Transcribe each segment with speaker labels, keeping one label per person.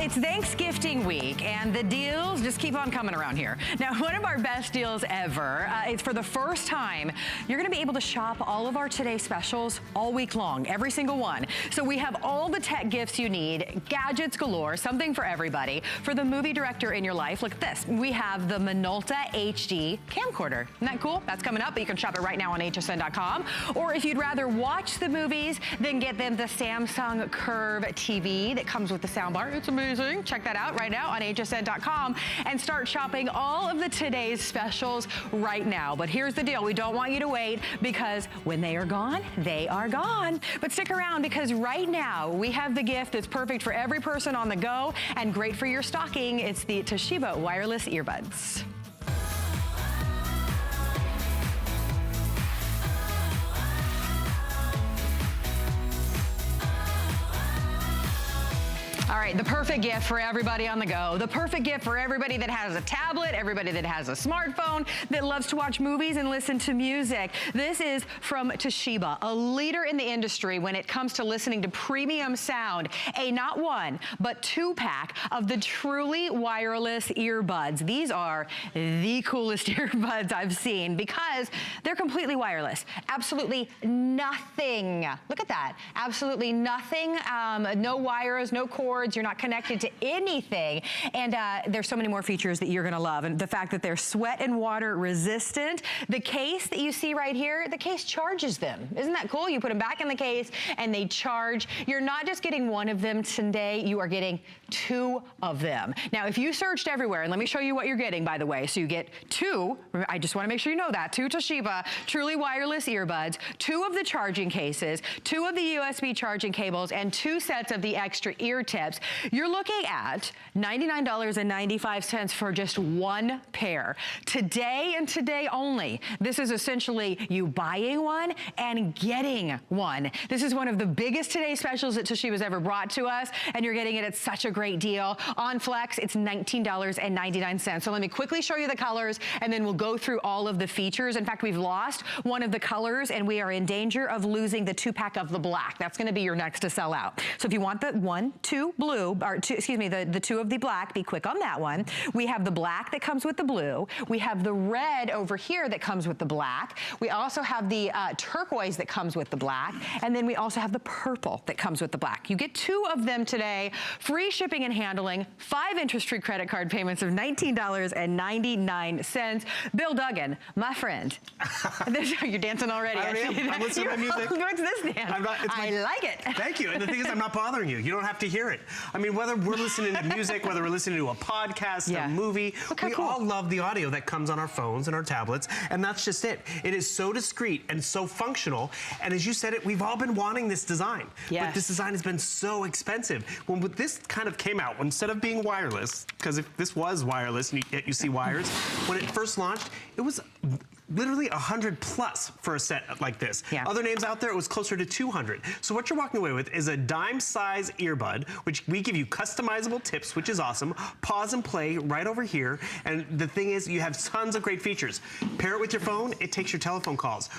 Speaker 1: It's Thanksgiving week, and the deals just keep on coming around here. Now, one of our best deals ever, it's for the first time, you're gonna be able to shop all of our Today specials all week long, every single one. So we have all the tech gifts you need, gadgets galore, something for everybody. For the movie director in your life, look at this. We have the Minolta HD camcorder. Isn't that cool? That's coming up, but you can shop it right now on hsn.com. Or if you'd rather watch the movies, then get them the Samsung Curve TV that comes with the soundbar. It's amazing. Check that out right now on hsn.com and start shopping all of the Today's specials right now. But here's the deal. We don't want you to wait, because when they are gone, they are gone. But stick around, because right now we have the gift that's perfect for every person on the go and great for your stocking. It's the Toshiba wireless earbuds. All right, the perfect gift for everybody on the go. The perfect gift for everybody that has a tablet, everybody that has a smartphone, that loves to watch movies and listen to music. This is from Toshiba, a leader in the industry when it comes to listening to premium sound. A not one, but 2-pack of the truly wireless earbuds. These are the coolest earbuds I've seen, because they're completely wireless. Absolutely nothing. Look at that. Absolutely nothing. No wires, no cords. You're not connected to anything. And there's so many more features that you're gonna love. And the fact that they're sweat and water resistant. The case that you see right here, the case charges them. Isn't that cool? You put them back in the case and they charge. You're not just getting one of them today, you are getting 2 of them. Now, if you searched everywhere, and let me show you what you're getting, by the way. So you get 2, I just wanna make sure you know that, 2 Toshiba truly wireless earbuds, 2 of the charging cases, 2 of the USB charging cables, and 2 sets of the extra ear tips. You're looking at $99.95 for just 1 pair. Today and today only. This is essentially you buying one and getting one. This is one of the biggest Today specials that Toshiba's ever brought to us, and you're getting it at such a great deal. On Flex, it's $19.99. So let me quickly show you the colors, and then we'll go through all of the features. In fact, we've lost one of the colors, and we are in danger of losing the 2-pack of the black. That's gonna be your next to sell out. So if you want the 1, 2 blue, or 2, excuse me, the 2 of the black, be quick on that one. We have the black that comes with the blue. We have the red over here that comes with the black. We also have the turquoise that comes with the black. And then we also have the purple that comes with the black. You get 2 of them today. Free shipping and handling. 5 interest-free credit card payments of $19.99. Bill Duggan, my friend. You're dancing already.
Speaker 2: I am. I'm listening to my music.
Speaker 1: What's this dance? I like it.
Speaker 2: Thank you. And the thing is, I'm not bothering you. You don't have to hear it. I mean, whether we're listening to music, whether we're listening to a podcast, a movie, we all love the audio that comes on our phones and our tablets, and that's just it. It is so discreet and so functional, and as you said it, we've all been wanting this design. Yes. But this design has been so expensive. When this kind of came out, instead of being wireless, because if this was wireless, and you see wires, when it first launched, it was literally 100 plus for a set like this. Yeah. Other names out there, it was closer to 200. So what you're walking away with is a dime size earbud, which we give you customizable tips, which is awesome. Pause and play right over here. And the thing is, you have tons of great features. Pair it with your phone, it takes your telephone calls.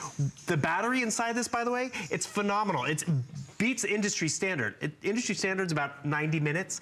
Speaker 2: The battery inside this, by the way, it's phenomenal. It beats industry standard. Industry standard's about 90 minutes,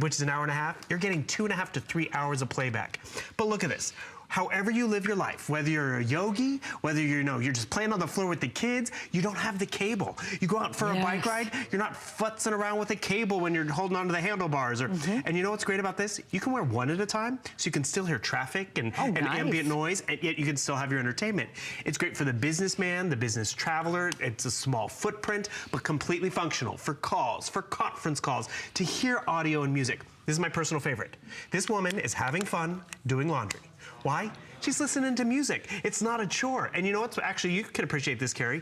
Speaker 2: which is an hour and a half. You're getting 2.5 to 3 hours of playback. But look at this. However you live your life, whether you're a yogi, whether you're just playing on the floor with the kids, you don't have the cable. You go out for a bike ride, you're not futzing around with a cable when you're holding onto the handlebars. And you know what's great about this? You can wear one at a time, so you can still hear traffic and ambient noise, and yet you can still have your entertainment. It's great for the businessman, the business traveler. It's a small footprint, but completely functional for calls, for conference calls, to hear audio and music. This is my personal favorite. This woman is having fun doing laundry. Why? She's listening to music. It's not a chore. And you know what? Actually, you can appreciate this, Carrie.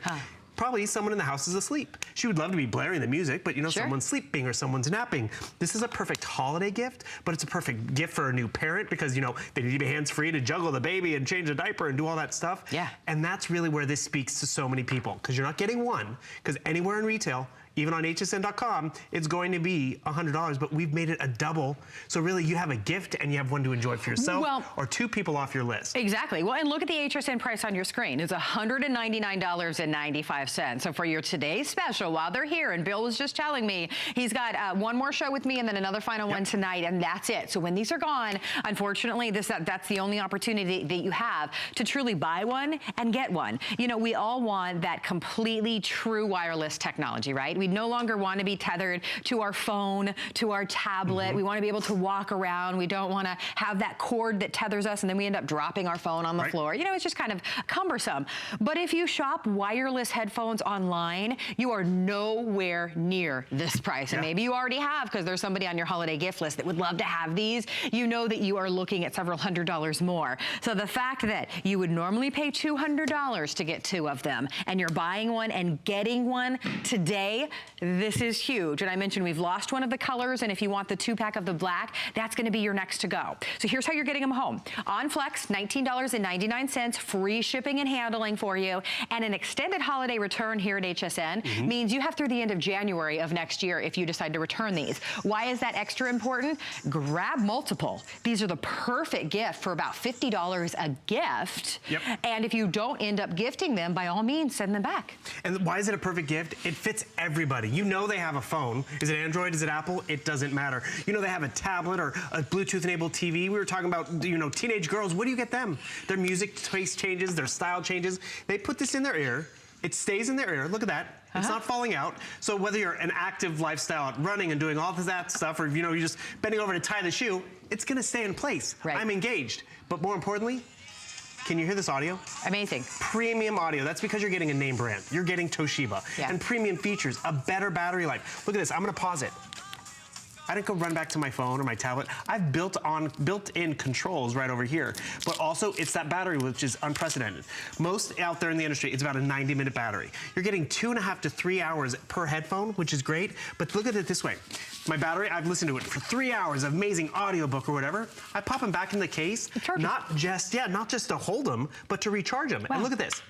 Speaker 2: Probably someone in the house is asleep. She would love to be blaring the music, but you know, someone's sleeping or someone's napping. This is a perfect holiday gift, but it's a perfect gift for a new parent, because you know, they need to be hands-free to juggle the baby and change a diaper and do all that stuff. And that's really where this speaks to so many people, because you're not getting one, because anywhere in retail, even on hsn.com, it's going to be $100, but we've made it a double. So really, you have a gift and you have one to enjoy for yourself or 2 people off your list.
Speaker 1: Exactly. Well, and look at the HSN price on your screen. It's $199.95. So for your today's special, while they're here, and Bill was just telling me, he's got one more show with me and then another final one tonight, and that's it. So when these are gone, unfortunately, that's the only opportunity that you have to truly buy one and get one. You know, we all want that completely true wireless technology, right? We no longer want to be tethered to our phone, to our tablet. We want to be able to walk around. We don't want to have that cord that tethers us and then we end up dropping our phone on the floor. You know, it's just kind of cumbersome. But if you shop wireless headphones online, you are nowhere near this price. And maybe you already have, because there's somebody on your holiday gift list that would love to have these. You know that you are looking at several $100s more. So the fact that you would normally pay $200 to get 2 of them, and you're buying one and getting one today, this is huge. And I mentioned we've lost one of the colors, and if you want the 2-pack of the black, that's going to be your next to go. So here's how you're getting them home. On Flex, $19.99, free shipping and handling for you, and an extended holiday return here at HSN means you have through the end of January of next year if you decide to return these. Why is that extra important? Grab multiple. These are the perfect gift for about $50 a gift. And if you don't end up gifting them, by all means, send them back.
Speaker 2: And why is it a perfect gift? It fits everybody. You know they have a phone. Is it Android? Is it Apple? It doesn't matter. You know they have a tablet or a Bluetooth-enabled TV. We were talking about, you know, teenage girls. What do you get them? Their music taste changes, their style changes. They put this in their ear. It stays in their ear. Look at that. It's not falling out. So whether you're an active lifestyle, running and doing all of that stuff, or, you know, you're just bending over to tie the shoe, it's going to stay in place. I'm engaged. But more importantly, can you hear this audio?
Speaker 1: Amazing.
Speaker 2: Premium audio. That's because you're getting a name brand. You're getting Toshiba. And premium features, a better battery life. Look at this. I'm going to pause it. I didn't go run back to my phone or my tablet. I've built-in controls right over here. But also, it's that battery, which is unprecedented. Most out there in the industry, it's about a 90-minute battery. You're getting 2.5 to 3 hours per headphone, which is great. But look at it this way. My battery, I've listened to it for 3 hours, amazing audiobook or whatever. I pop them back in the case, not just to hold them, but to recharge them. And look at this.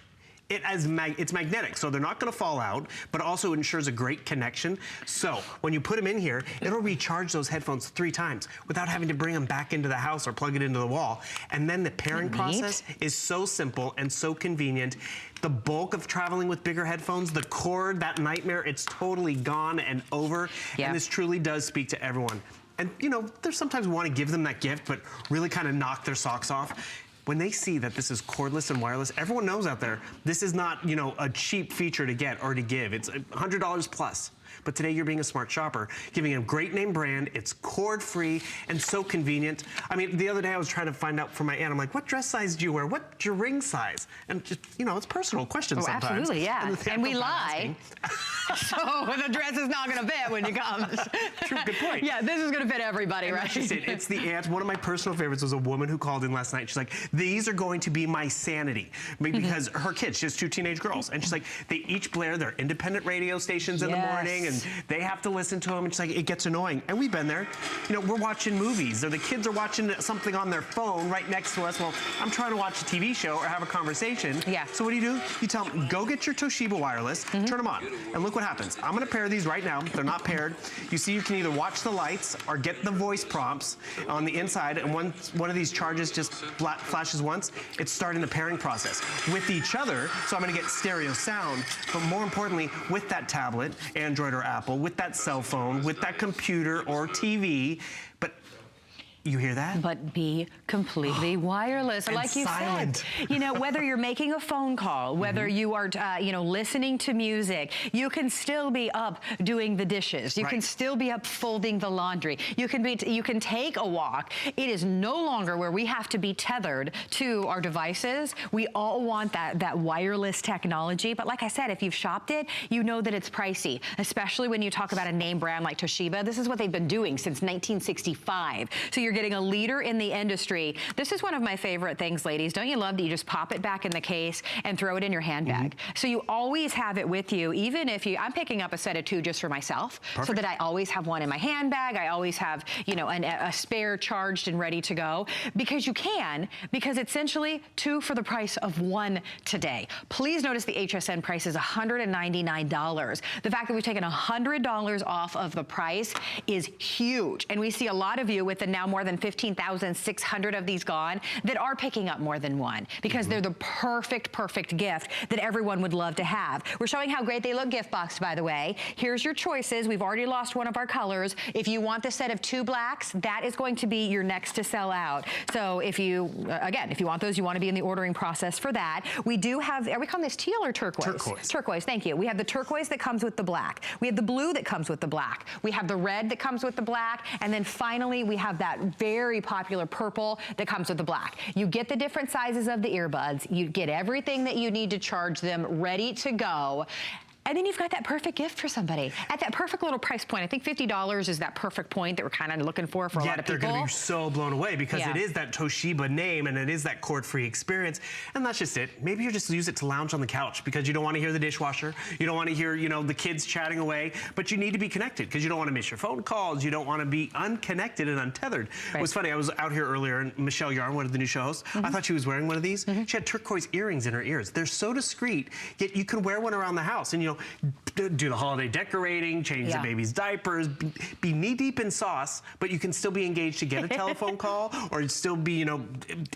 Speaker 2: It's magnetic, so they're not going to fall out, but also ensures a great connection. So when you put them in here, it'll recharge those headphones 3 times without having to bring them back into the house or plug it into the wall. And then the pairing process is so simple and so convenient. The bulk of traveling with bigger headphones, the cord, that nightmare, it's totally gone and over. And this truly does speak to everyone. And, you know, there's sometimes we want to give them that gift, but really kind of knock their socks off. When they see that this is cordless and wireless, everyone knows out there, this is not, you know, a cheap feature to get or to give. It's $100 plus. But today you're being a smart shopper, giving a great name brand. It's cord-free and so convenient. I mean, the other day I was trying to find out for my aunt, I'm like, what dress size do you wear? What's your ring size? And just, you know, it's personal questions sometimes.
Speaker 1: Absolutely, yeah. And we lie. So the dress is not going to fit when you come.
Speaker 2: True, good point.
Speaker 1: Yeah, this is going to fit everybody, right?
Speaker 2: That's just it. It's the aunt. One of my personal favorites was a woman who called in last night. She's like, these are going to be my sanity. Because her kids, she has 2 teenage girls. And she's like, they each blare their independent radio stations in the morning, and they have to listen to them. And she's like, it gets annoying. And we've been there. You know, we're watching movies, or the kids are watching something on their phone right next to us. Well, I'm trying to watch a TV show or have a conversation. So what do? You tell them, go get your Toshiba wireless, turn them on, and look what happens. I'm going to pair these right now. They're not paired. You see, you can either watch the lights or get the voice prompts on the inside, and one of these charges just flashes once. It's starting the pairing process with each other, so I'm going to get stereo sound, but more importantly, with that tablet, Android or Apple, with that cell phone, with that computer or TV. But you hear that?
Speaker 1: But be completely wireless,
Speaker 2: and
Speaker 1: like you
Speaker 2: silent.
Speaker 1: said. You know, whether you're making a phone call, whether you are, you know, listening to music, you can still be up doing the dishes. You can still be up folding the laundry. You can take a walk. It is no longer where we have to be tethered to our devices. We all want that wireless technology. But like I said, if you've shopped it, you know that it's pricey, especially when you talk about a name brand like Toshiba. This is what they've been doing since 1965. So you're getting a leader in the industry. This is one of my favorite things, ladies. Don't you love that you just pop it back in the case and throw it in your handbag? So you always have it with you, even if I'm picking up a set of 2 just for myself, so that I always have one in my handbag. I always have, you know, a spare charged and ready to go, because you can, because essentially 2 for the price of 1 today. Please notice the HSN price is $199. The fact that we've taken $100 off of the price is huge. And we see a lot of you with the now more than 15,600 of these gone that are picking up more than one, because they're the perfect gift that everyone would love to have. We're showing how great they look gift boxed, by the way. Here's your choices. We've already lost one of our colors. If you want the set of 2 blacks, that is going to be your next to sell out. So if you, again, if you want those, you want to be in the ordering process for that. We do have, are we calling this teal or turquoise?
Speaker 2: Turquoise.
Speaker 1: Turquoise, thank you. We have the turquoise that comes with the black. We have the blue that comes with the black. We have the red that comes with the black. And then finally, we have that very popular purple that comes with the black. You get the different sizes of the earbuds. You get everything that you need to charge them ready to go. And then you've got that perfect gift for somebody at that perfect little price point. I think $50 is that perfect point that we're kind of looking for a lot of people.
Speaker 2: They're going to be so blown away, because it is that Toshiba name and it is that cord-free experience. And that's just it. Maybe you just use it to lounge on the couch because you don't want to hear the dishwasher. You don't want to hear, you know, the kids chatting away, but you need to be connected because you don't want to miss your phone calls. You don't want to be unconnected and untethered. It was funny. I was out here earlier and Michelle Yarn, one of the new show hosts, I thought she was wearing one of these. She had turquoise earrings in her ears. They're so discreet, yet you can wear one around the house and, you know, do the holiday decorating, change the baby's diapers, be knee-deep in sauce, but you can still be engaged to get a telephone call or still be, you know,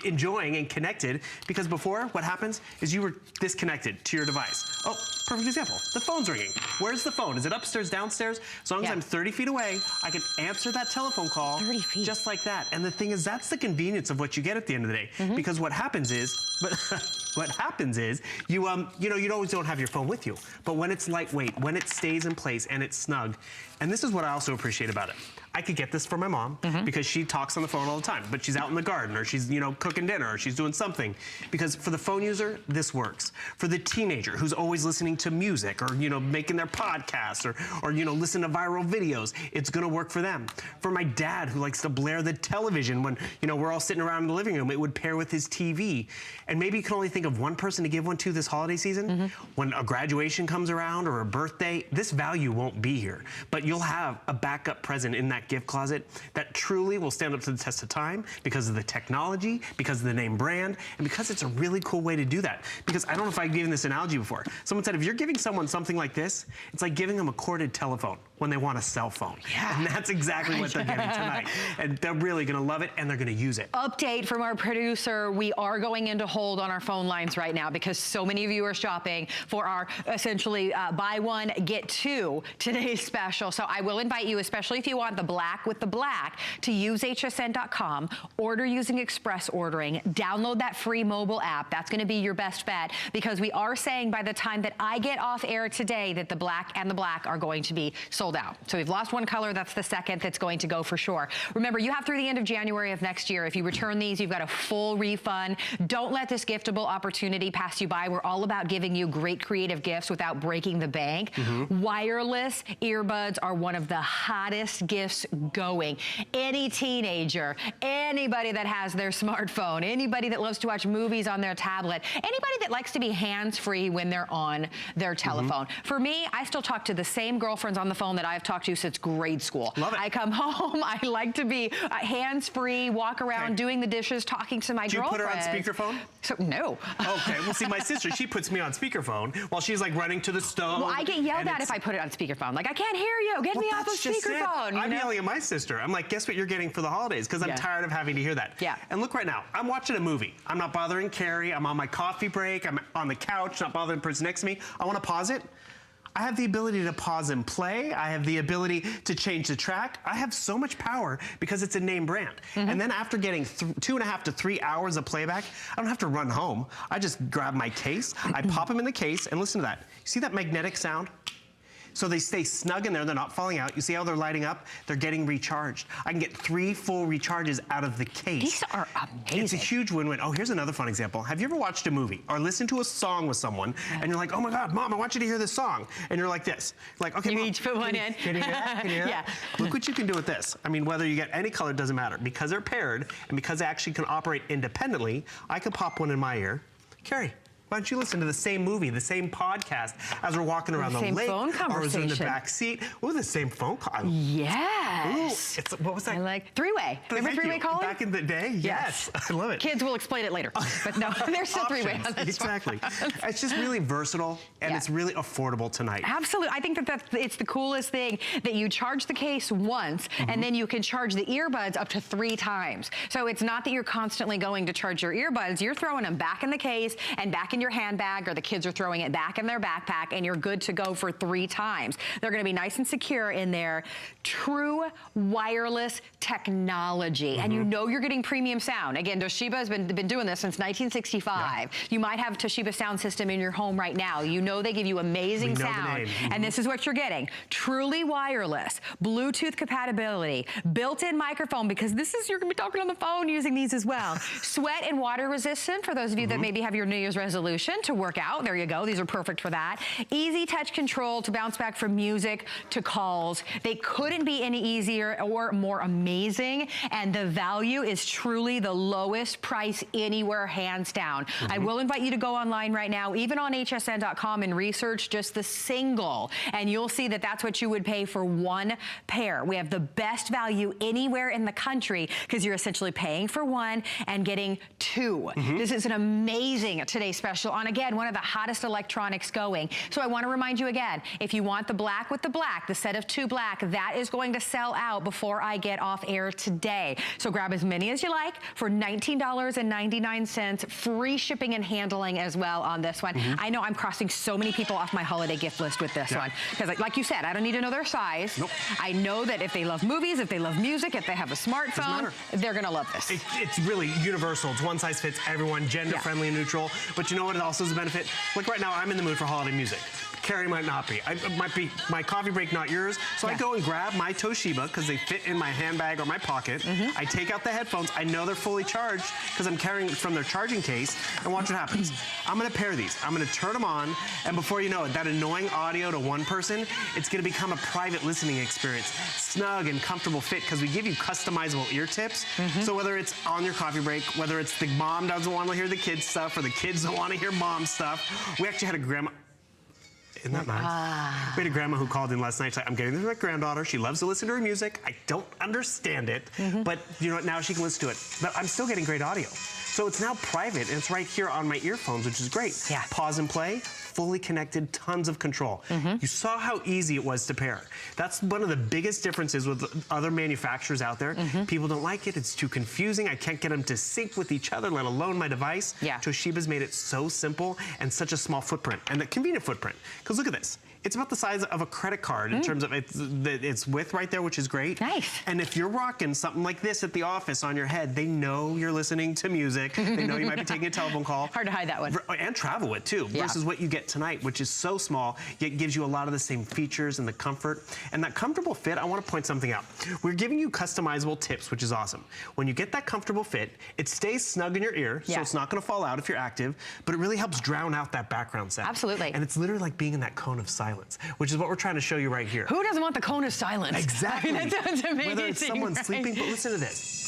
Speaker 2: enjoying and connected, because before, what happens is you were disconnected to your device. Oh, perfect example. The phone's ringing. Where's the phone? Is it upstairs, downstairs? As long as I'm 30 feet away, I can answer that telephone call
Speaker 1: 30 feet.
Speaker 2: Just like that. And the thing is, that's the convenience of what you get at the end of the day. Because what happens is, you know, you always don't have your phone with you. But when it's lightweight, when it stays in place and it's snug, and this is what I also appreciate about it. I could get this for my mom because she talks on the phone all the time, but she's out in the garden or she's, you know, cooking dinner or she's doing something. Because for the phone user, this works. For the teenager who's always listening to music or, you know, making their podcasts or you know, listen to viral videos, it's gonna work for them. For my dad who likes to blare the television when, you know, we're all sitting around in the living room, it would pair with his TV. And maybe you can only think of one person to give one to this holiday season. When a graduation comes around or a birthday, this value won't be here. But you'll have a backup present in that gift closet that truly will stand up to the test of time because of the technology, because of the name brand, and because it's a really cool way to do that. Because I don't know if I've given this analogy before. Someone said if you're giving someone something like this, it's like giving them a corded telephone when they want a cell phone. And that's exactly what they're getting tonight. And they're really gonna love it and they're gonna use it.
Speaker 1: Update from our producer, we are going into hold on our phone lines right now because so many of you are shopping for our essentially buy one, get 2 today's special. So I will invite you, especially if you want the black with the black, to use hsn.com, order using express ordering, download that free mobile app. That's gonna be your best bet, because we are saying by the time that I get off air today that the black and the black are going to be sold out. So we've lost one color, that's the second that's going to go for sure. Remember, you have through the end of January of next year. If you return these, you've got a full refund. Don't let this giftable opportunity pass you by. We're all about giving you great creative gifts without breaking the bank. Wireless earbuds are one of the hottest gifts going. Any teenager, anybody that has their smartphone, anybody that loves to watch movies on their tablet, anybody that likes to be hands-free when they're on their telephone. For me, I still talk to the same girlfriends on the phone that I've talked to since grade school.
Speaker 2: Love it.
Speaker 1: I come home, I like to be hands-free, walk around doing the dishes, talking to my girlfriend.
Speaker 2: Do you put her on speakerphone?
Speaker 1: So, no.
Speaker 2: Okay, well see, my sister, she puts me on speakerphone while she's like running to the stove.
Speaker 1: Well, I get yelled at if I put it on speakerphone. Like, I can't hear you, get me off of speakerphone.
Speaker 2: I'm yelling at my sister. I'm like, guess what you're getting for the holidays? Because I'm tired of having to hear that. And look right now, I'm watching a movie. I'm not bothering Carrie, I'm on my coffee break, I'm on the couch, not bothering the person next to me. I wanna pause it. I have the ability to pause and play. I have the ability to change the track. I have so much power because it's a name brand. And then after getting 2.5 to 3 hours of playback, I don't have to run home. I just grab my case, I pop them in the case, and listen to that. You see that magnetic sound? So they stay snug in there, they're not falling out. You see how they're lighting up? They're getting recharged. I can get 3 full recharges out of the case.
Speaker 1: These are amazing.
Speaker 2: It's a huge win-win. Oh, here's another fun example. Have you ever watched a movie or listened to a song with someone and you're like, oh my God, Mom, I want you to hear this song. And you're like this. Like, okay,
Speaker 1: you
Speaker 2: Mom,
Speaker 1: each put one in.
Speaker 2: Can you hear that? Can you hear
Speaker 1: Yeah.
Speaker 2: that? Look what you can do with this. I mean, whether you get any color doesn't matter. Because they're paired and because they actually can operate independently, I could pop one in my ear. Carrie, why don't you listen to the same movie, the same podcast as we're walking around the lake,
Speaker 1: phone
Speaker 2: or as in the back seat? Ooh, the same phone call.
Speaker 1: Yes.
Speaker 2: Ooh, what was that?
Speaker 1: I like three-way. Remember three-way calling?
Speaker 2: Back in the day, yes. I love it.
Speaker 1: Kids will explain it later, but no, there's still three-way on this
Speaker 2: Exactly. It's just really versatile and it's really affordable tonight.
Speaker 1: Absolutely. I think that it's the coolest thing that you charge the case once and then you can charge the earbuds up to 3 times. So it's not that you're constantly going to charge your earbuds. You're throwing them back in the case and back in your handbag, or the kids are throwing it back in their backpack, and you're good to go for 3 times. They're going to be nice and secure in there. True wireless technology. And you know you're getting premium sound. Again, Toshiba has been doing this since 1965. You might have Toshiba sound system in your home right now. You know they give you amazing sound. And this is what you're getting. Truly wireless, Bluetooth compatibility, built-in microphone, because this is, you're going to be talking on the phone using these as well. Sweat and water resistant for those of you that maybe have your New Year's resolution to work out. There you go. These are perfect for that. Easy touch control to bounce back from music to calls. They couldn't be any easier or more amazing. And the value is truly the lowest price anywhere, hands down. I will invite you to go online right now, even on hsn.com, and research just the single. And you'll see that that's what you would pay for 1 pair. We have the best value anywhere in the country because you're essentially paying for 1 and getting 2. This is an amazing today's special on, again, one of the hottest electronics going. So I want to remind you again, if you want the black with the black, the set of 2 black, that is going to sell out before I get off air today. So grab as many as you like for $19.99, free shipping and handling as well on this one. I know I'm crossing so many people off my holiday gift list with this one because, like you said, I don't need to know their size. I know that if they love movies, if they love music, if they have a smartphone, they're going to love this.
Speaker 2: It's really universal. It's one size fits everyone, gender friendly and neutral. But you know what? It also is a benefit. Like right now, I'm in the mood for holiday music. Carrie might not be. It might be my coffee break, not yours. So I go and grab my Toshiba because they fit in my handbag or my pocket. I take out the headphones. I know they're fully charged because I'm carrying it from their charging case. And watch what happens. I'm going to pair these. I'm going to turn them on. And before you know it, that annoying audio to one person, it's going to become a private listening experience. Snug and comfortable fit because we give you customizable ear tips. So whether it's on your coffee break, whether it's the mom doesn't want to hear the kids stuff or the kids don't want to hear mom stuff. We actually had a grandma. Isn't that nice? We had a grandma who called in last night. She's like, I'm getting this with my granddaughter. She loves to listen to her music. I don't understand it, but you know what? Now she can listen to it. But I'm still getting great audio. So it's now private, and it's right here on my earphones, which is great. Pause and play. Fully connected, tons of control. You saw how easy it was to pair. That's one of the biggest differences with other manufacturers out there. People don't like it. It's too confusing. I can't get them to sync with each other, let alone my device. Toshiba's made it so simple and such a small footprint, and a convenient footprint. Because look at this. It's about the size of a credit card in terms of its width right there, which is great. And if you're rocking something like this at the office on your head, they know you're listening to music. They know you might be taking a telephone call.
Speaker 1: Hard to hide that one.
Speaker 2: And travel with, too, versus what you get tonight, which is so small, yet gives you a lot of the same features and the comfort. And that comfortable fit, I want to point something out. We're giving you customizable tips, which is awesome. When you get that comfortable fit, it stays snug in your ear, so it's not going to fall out if you're active, but it really helps drown out that background sound.
Speaker 1: Absolutely.
Speaker 2: And it's literally like being in that cone of silence, which is what we're trying to show you right here.
Speaker 1: Who doesn't want the cone of silence?
Speaker 2: Exactly.
Speaker 1: I mean, that sounds amazing.
Speaker 2: Whether it's someone sleeping, but listen to this.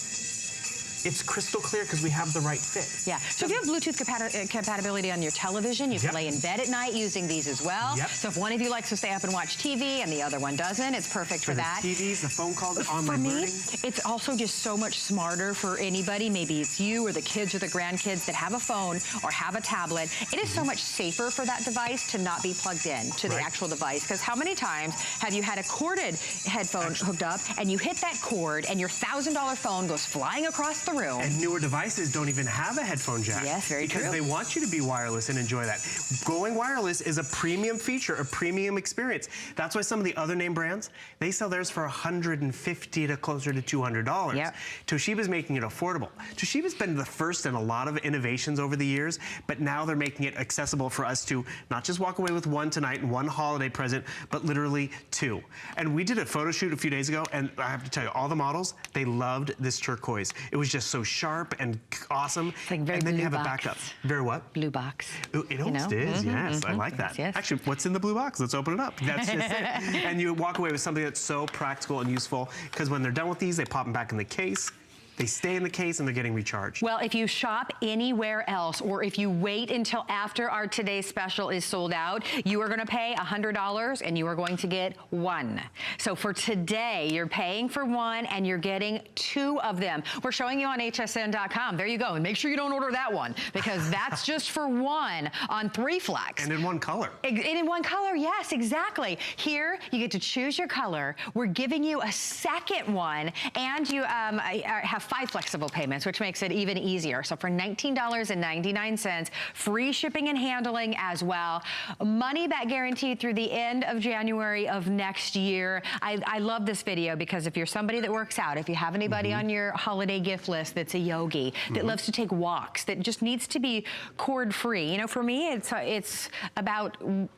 Speaker 2: It's crystal clear because we have the right fit.
Speaker 1: So if you have Bluetooth compatibility on your television, you can lay in bed at night using these as well. So if one of you likes to stay up and watch TV and the other one doesn't, it's perfect for that.
Speaker 2: The TVs, the phone calls, online learning.
Speaker 1: It's also just so much smarter for anybody. Maybe it's you or the kids or the grandkids that have a phone or have a tablet. It is so much safer for that device to not be plugged in to the actual device. Because how many times have you had a corded headphone hooked up and you hit that cord and your $1,000 phone goes flying across the the room.
Speaker 2: And newer devices don't even have a headphone jack.
Speaker 1: Yes, very true.
Speaker 2: Because they want you to be wireless and enjoy that. Going wireless is a premium feature, a premium experience. That's why some of the other name brands, they sell theirs for $150 to closer to $200.
Speaker 1: Yep.
Speaker 2: Toshiba's making it affordable. Toshiba's been the first in a lot of innovations over the years, but now they're making it accessible for us to not just walk away with one tonight and one holiday present, but literally two. And we did a photo shoot a few days ago, and I have to tell you, all the models, they loved this turquoise. It was just so sharp and awesome.
Speaker 1: It's like very
Speaker 2: and then
Speaker 1: blue
Speaker 2: you have
Speaker 1: box.
Speaker 2: a backup. Very what?
Speaker 1: Blue box.
Speaker 2: Ooh, it almost is, yes. I like that.
Speaker 1: Yes.
Speaker 2: Actually, what's in the blue box? Let's open it up. That's just it. And you walk away with something that's so practical and useful, because when they're done with these, they pop them back in the case. They stay in the case and they're getting recharged.
Speaker 1: Well, if you shop anywhere else, or if you wait until after our today's special is sold out, you are gonna pay $100 and you are going to get one. So for today, you're paying for one and you're getting two of them. We're showing you on hsn.com. There you go. And make sure you don't order that one, because that's just for one on 3 Flex.
Speaker 2: And in one color.
Speaker 1: In one color, yes, exactly. Here, you get to choose your color. We're giving you a second one, and you have 5 flexible payments, which makes it even easier. So for $19.99, free shipping and handling as well. Money back guaranteed through the end of January of next year. I love this video because if you're somebody that works out, if you have anybody on your holiday gift list that's a yogi, that loves to take walks, that just needs to be cord free. You know, for me, it's about,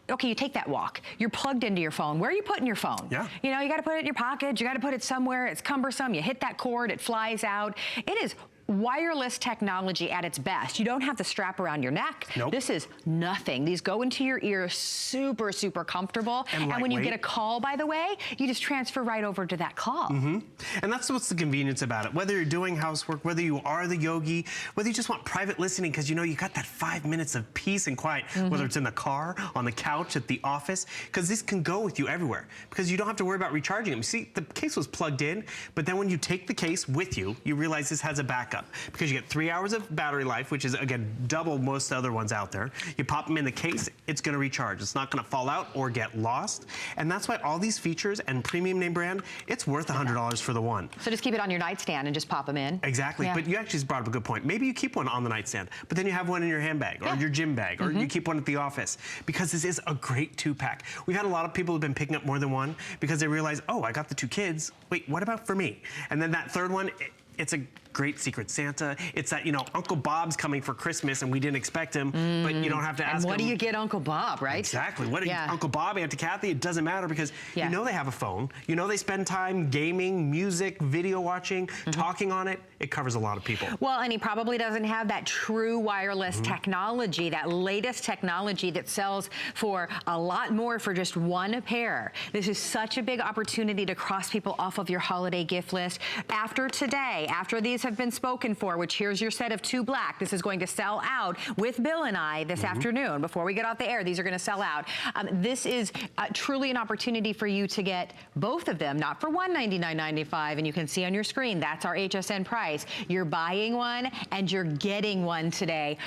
Speaker 1: okay, you take that walk. You're plugged into your phone. Where are you putting your phone?
Speaker 2: Yeah.
Speaker 1: You know, you got to put it in your pocket. You got to put it somewhere. It's cumbersome. You hit that cord, it flies out. It is wireless technology at its best. You don't have the strap around your neck.
Speaker 2: Nope.
Speaker 1: This is nothing. These go into your ear, super, super comfortable. And when you get a call, by the way, you just transfer right over to that call.
Speaker 2: And that's what's the convenience about it. Whether you're doing housework, whether you are the yogi, whether you just want private listening because you know you got that 5 minutes of peace and quiet, whether it's in the car, on the couch, at the office, because this can go with you everywhere because you don't have to worry about recharging them. See, the case was plugged in, but then when you take the case with you, you realize this has a backup because you get 3 hours of battery life, which is, again, double most other ones out there. You pop them in the case, it's going to recharge. It's not going to fall out or get lost. And that's why all these features and premium name brand, it's worth $100 for the one.
Speaker 1: So just keep it on your nightstand and just pop them in.
Speaker 2: Exactly. Yeah. But you actually just brought up a good point. Maybe you keep one on the nightstand, but then you have one in your handbag or your gym bag, or you keep one at the office, because this is a great 2-pack. We've had a lot of people who've been picking up more than one because they realize, oh, I got the 2 kids. Wait, what about for me? And then that third one, it's a great Secret Santa. It's that, you know, Uncle Bob's coming for Christmas and we didn't expect him, but you don't have to ask him.
Speaker 1: And what do you get Uncle Bob, right?
Speaker 2: Exactly. What Uncle Bob, Auntie Kathy, it doesn't matter because you know they have a phone. You know they spend time gaming, music, video watching, talking on it. It covers a lot of people.
Speaker 1: Well, and he probably doesn't have that true wireless technology, that latest technology that sells for a lot more for just one pair. This is such a big opportunity to cross people off of your holiday gift list. After today, after these have been spoken for, which here's your set of 2 black. This is going to sell out with Bill and I this afternoon. Before we get off the air, these are going to sell out. This is truly an opportunity for you to get both of them, not for $199.95, and you can see on your screen, that's our HSN price. You're buying one and you're getting one today.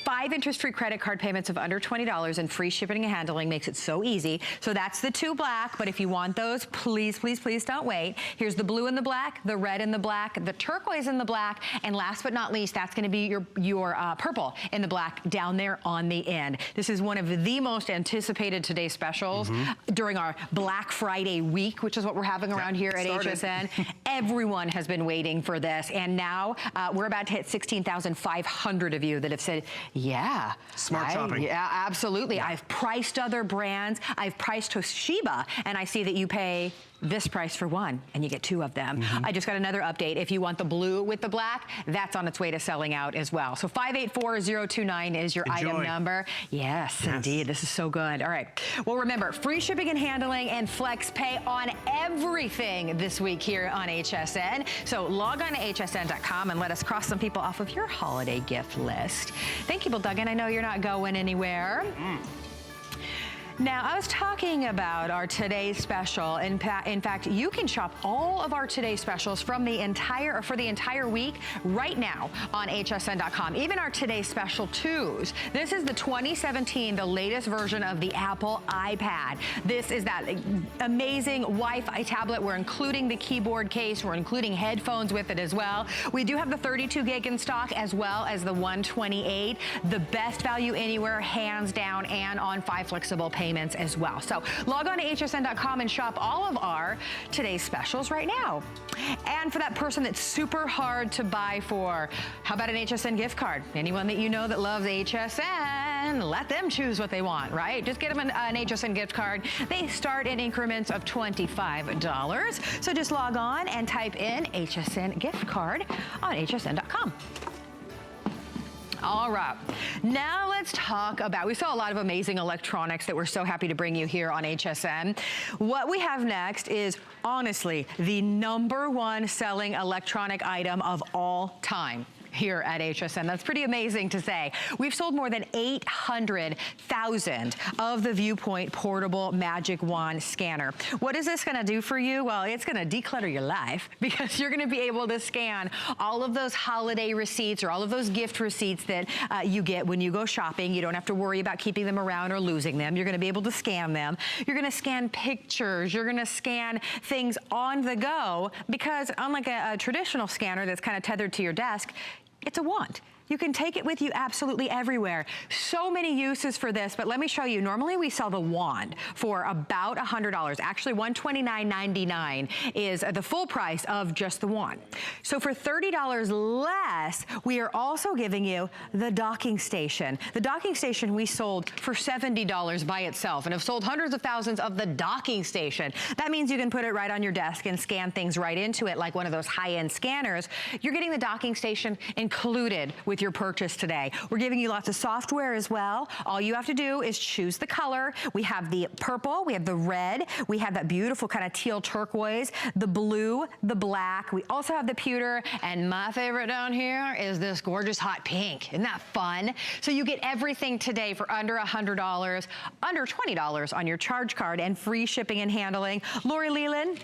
Speaker 1: 5 interest-free credit card payments of under $20 and free shipping and handling makes it so easy. So that's the 2 black, but if you want those, please, please, please don't wait. Here's the blue and the black, the red and the black, the turquoise and the black, and last but not least, that's gonna be your purple in the black down there on the end. This is one of the most anticipated today specials during our Black Friday week, which is what we're having around here at HSN. Everyone has been waiting for this, and now we're about to hit 16,500 of you that have said, yeah.
Speaker 2: Smart shopping.
Speaker 1: Yeah, absolutely. Yeah. I've priced other brands. I've priced Toshiba, and I see that you pay this price for one, and you get 2 of them. I just got another update. If you want the blue with the black, that's on its way to selling out as well. So 584029 is your item number. Yes, indeed. This is so good. All right. Well, remember, free shipping and handling and flex pay on everything this week here on HSN. So log on to hsn.com and let us cross some people off of your holiday gift list. Thank you, Bill Duggan. I know you're not going anywhere. Now, I was talking about our today's special. In fact, you can shop all of our today's specials from the entire week right now on hsn.com. Even our today's special 2s. This is the 2017, the latest version of the Apple iPad. This is that amazing Wi-Fi tablet. We're including the keyboard case. We're including headphones with it as well. We do have the 32 gig in stock as well as the 128. The best value anywhere, hands down, and on 5 flexible payments as well. So log on to hsn.com and shop all of our today's specials right now. And for that person that's super hard to buy for, how about an HSN gift card? Anyone that you know that loves HSN, let them choose what they want, right? Just get them an HSN gift card. They start in increments of $25. So just log on and type in HSN gift card on hsn.com. All right, now let's talk about, we saw a lot of amazing electronics that we're so happy to bring you here on HSN. What we have next is honestly the #1 selling electronic item of all time here at HSN. That's pretty amazing to say. We've sold more than 800,000 of the Viewpoint Portable Magic Wand Scanner. What is this gonna do for you? Well, it's gonna declutter your life because you're gonna be able to scan all of those holiday receipts or all of those gift receipts that you get when you go shopping. You don't have to worry about keeping them around or losing them. You're gonna be able to scan them. You're gonna scan pictures. You're gonna scan things on the go because unlike a traditional scanner that's kind of tethered to your desk, it's a wand. You can take it with you absolutely everywhere. So many uses for this, but let me show you. Normally we sell the wand for about $100. Actually, $129.99 is the full price of just the wand. So for $30 less, we are also giving you the docking station. The docking station we sold for $70 by itself and have sold hundreds of thousands of the docking station. That means you can put it right on your desk and scan things right into it like one of those high-end scanners. You're getting the docking station included with your purchase today. We're giving you lots of software as well. All you have to do is choose the color. We have the purple, we have the red, we have that beautiful kind of teal turquoise, the blue, the black. We also have the pewter, and my favorite down here is this gorgeous hot pink. Isn't that fun? So you get everything today for under $100, under $20 on your charge card, and free shipping and handling. Lori Leland.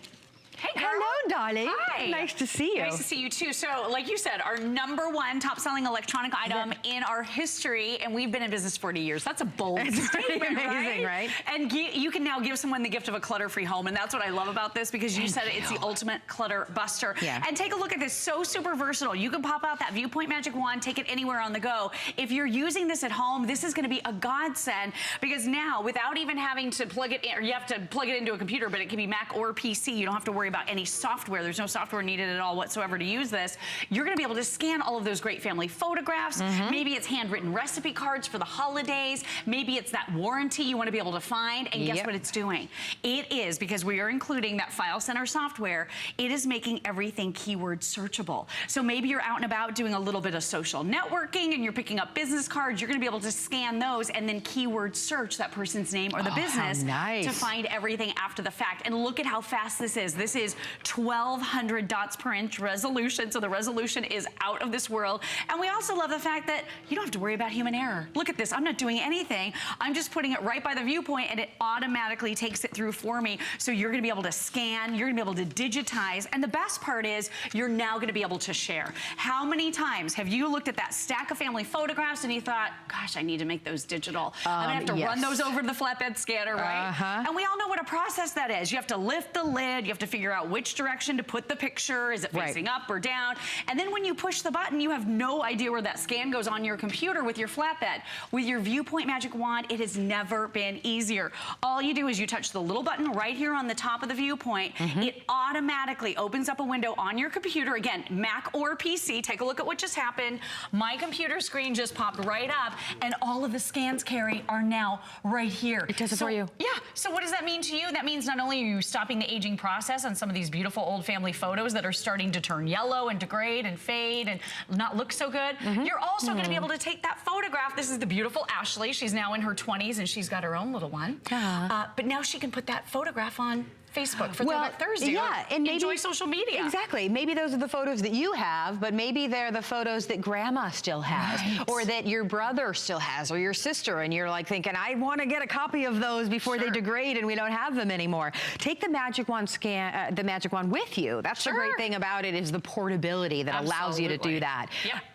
Speaker 3: Hey, girl.
Speaker 1: Hello, darling.
Speaker 3: Hi.
Speaker 1: Nice to see you.
Speaker 3: Nice to see you too. So, like you said, our #1 top-selling electronic item in our history, and we've been in business 40 years. That's a bold statement,
Speaker 1: amazing, right?
Speaker 3: And you can now give someone the gift of a clutter-free home, and that's what I love about this because you said it's the ultimate clutter buster.
Speaker 1: Yeah.
Speaker 3: And take a look at this, so super versatile. You can pop out that Viewpoint Magic Wand, take it anywhere on the go. If you're using this at home, this is going to be a godsend because now, without even having to plug it in, or you have to plug it into a computer, but it can be Mac or PC. You don't have to worry about any software. There's no software needed at all whatsoever to use this. You're going to be able to scan all of those great family photographs. Maybe it's handwritten recipe cards for the holidays. Maybe it's that warranty you want to be able to find. And guess what it's doing? It is, because we are including that File Center software, it is making everything keyword searchable. So maybe you're out and about doing a little bit of social networking and you're picking up business cards. You're going to be able to scan those and then keyword search that person's name or the business to find everything after the fact. And look at how fast this is. This is 1,200 dots per inch resolution, so the resolution is out of this world. And we also love the fact that you don't have to worry about human error. Look at this, I'm not doing anything. I'm just putting it right by the Viewpoint and it automatically takes it through for me. So you're gonna be able to scan, you're gonna be able to digitize, and the best part is you're now gonna be able to share. How many times have you looked at that stack of family photographs and you thought, gosh, I need to make those digital. I'm gonna have to run those over to the flatbed scanner, right? And we all know what a process that is. You have to lift the lid, you have to figure out which direction to put the picture. Is it facing up or down? And then when you push the button, you have no idea where that scan goes on your computer with your flatbed. With your Viewpoint Magic Wand, it has never been easier. All you do is you touch the little button right here on the top of the Viewpoint. It automatically opens up a window on your computer. Again, Mac or PC. Take a look at what just happened. My computer screen just popped right up and all of the scans, Carrie, are now right here.
Speaker 1: It does it for you.
Speaker 3: Yeah, so what does that mean to you? That means not only are you stopping the aging process on some of these beautiful old family photos that are starting to turn yellow and degrade and fade and not look so good, you're also going to be able to take that photograph. This is the beautiful Ashley. She's now in her 20s and she's got her own little one. But now she can put that photograph on Facebook for Throwback Thursday.
Speaker 1: Yeah, and maybe,
Speaker 3: enjoy social media.
Speaker 1: Exactly. Maybe those are the photos that you have, but maybe they're the photos that grandma still has, or that your brother still has, or your sister, and you're like thinking, I want to get a copy of those before they degrade and we don't have them anymore. Take the Magic Wand the Magic Wand with you. That's the great thing about it, is the portability that allows you to do that.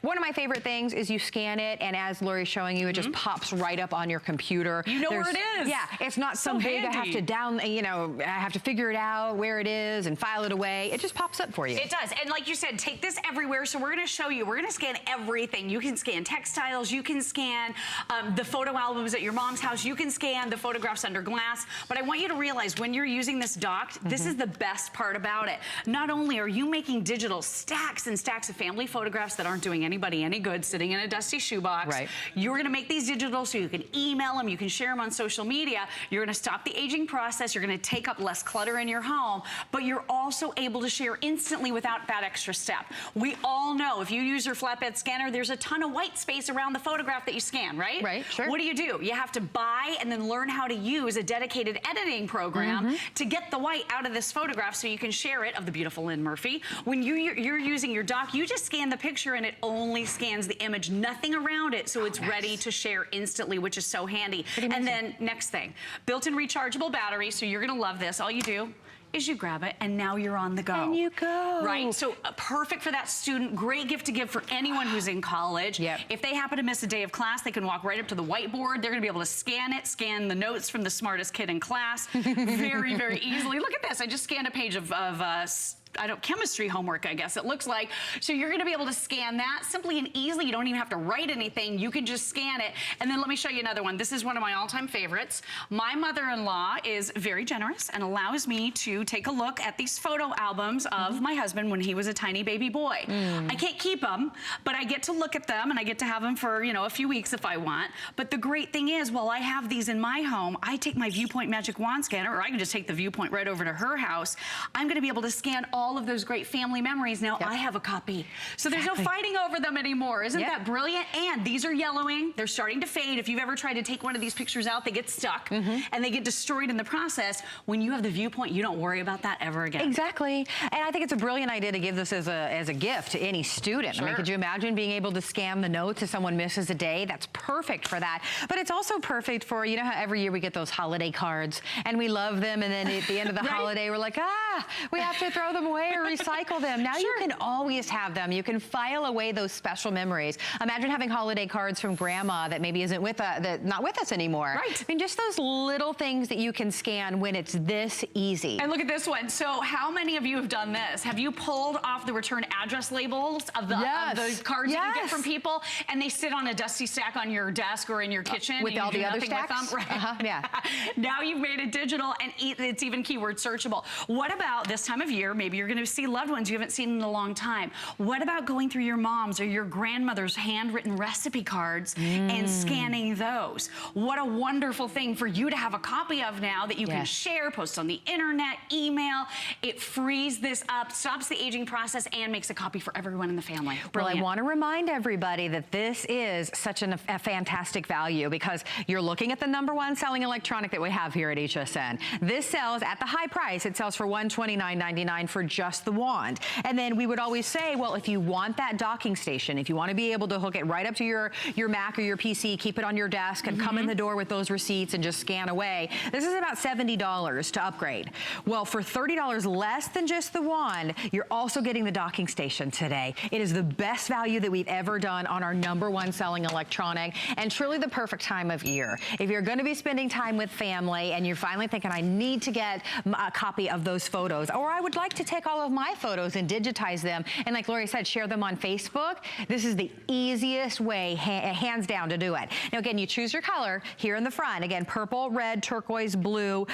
Speaker 1: One of my favorite things is you scan it, and as Lori's showing you, it just pops right up on your computer.
Speaker 3: You know where it is.
Speaker 1: Yeah, it's not so big. I have to I have to figure it out where it is and file it away. It just pops up for you.
Speaker 3: It does. And like you said, take this everywhere. So we're going to show you, we're going to scan everything. You can scan textiles, you can scan the photo albums at your mom's house, you can scan the photographs under glass. But I want you to realize when you're using this docked, this is the best part about it. Not only are you making digital stacks and stacks of family photographs that aren't doing anybody any good sitting in a dusty shoebox. You're going to make these digital so you can email them, you can share them on social media. You're going to stop the aging process. You're going to take up less clutter in your home, but you're also able to share instantly without that extra step. We all know if you use your flatbed scanner, there's a ton of white space around the photograph that you scan, right?
Speaker 1: Right, sure.
Speaker 3: What do? You have to buy and then learn how to use a dedicated editing program to get the white out of this photograph so you can share it, of the beautiful Lynn Murphy. When you're using your dock, you just scan the picture and it only scans the image, nothing around it, so it's ready to share instantly, which is so handy. And then next thing, built-in rechargeable battery, so you're gonna love this. All you do is you grab it, and now you're on the go.
Speaker 1: And you go.
Speaker 3: Right, so perfect for that student, great gift to give for anyone who's in college. If they happen to miss a day of class, they can walk right up to the whiteboard. They're gonna be able to scan it, scan the notes from the smartest kid in class very, very easily. Look at this, I just scanned a page of chemistry homework, I guess it looks like. So you're gonna be able to scan that simply and easily. You don't even have to write anything. You can just scan it. And then let me show you another one. This is one of my all-time favorites. My mother-in-law is very generous and allows me to take a look at these photo albums of my husband when he was a tiny baby boy. I can't keep them, but I get to look at them and I get to have them for, a few weeks if I want. But the great thing is, while I have these in my home, I take my Viewpoint Magic Wand scanner, or I can just take the Viewpoint right over to her house. I'm gonna be able to scan all of those great family memories. Now I have a copy. So there's no fighting over them anymore. Isn't that brilliant? And these are yellowing. They're starting to fade. If you've ever tried to take one of these pictures out, they get stuck and they get destroyed in the process. When you have the Viewpoint, you don't worry about that ever again.
Speaker 1: Exactly. And I think it's a brilliant idea to give this as a gift to any student. I mean, could you imagine being able to scan the notes if someone misses a day? That's perfect for that. But it's also perfect for, how every year we get those holiday cards and we love them, and then at the end of the holiday we're like, we have to throw them away or recycle them. Now you can always have them. You can file away those special memories. Imagine having holiday cards from grandma that maybe isn't not with us anymore. Right. I mean, just those little things that you can scan when it's this easy.
Speaker 3: And look at this one. So how many of you have done this? Have you pulled off the return address labels of the cards that you get from people, and they sit on a dusty stack on your desk or in your kitchen
Speaker 1: with all the other stacks?
Speaker 3: With them? Now you've made it digital, and it's even keyword searchable. What about this time of year? Maybe you're going to see loved ones you haven't seen in a long time. What about going through your mom's or your grandmother's handwritten recipe cards and scanning those? What a wonderful thing for you to have a copy of now that you can share, post on the internet, email. It frees this up, stops the aging process, and makes a copy for everyone in the family. Brilliant.
Speaker 1: Well, I want to remind everybody that this is such a fantastic value, because you're looking at the #1 selling electronic that we have here at HSN. This sells at the high price. It sells for $129.99 for just the wand. And then we would always say, well, if you want that docking station, if you want to be able to hook it right up to your Mac or your PC, keep it on your desk and come in the door with those receipts and just scan away, this is about $70 to upgrade. Well, for $30 less than just the wand, you're also getting the docking station today. It is the best value that we've ever done on our #1 selling electronic, and truly the perfect time of year. If you're going to be spending time with family and you're finally thinking, I need to get a copy of those photos, or I would like to take all of my photos and digitize them, and like Lori said, share them on Facebook, this is the easiest way, hands down, to do it. Now again, you choose your color here in the front. Again, purple, red, turquoise, blue,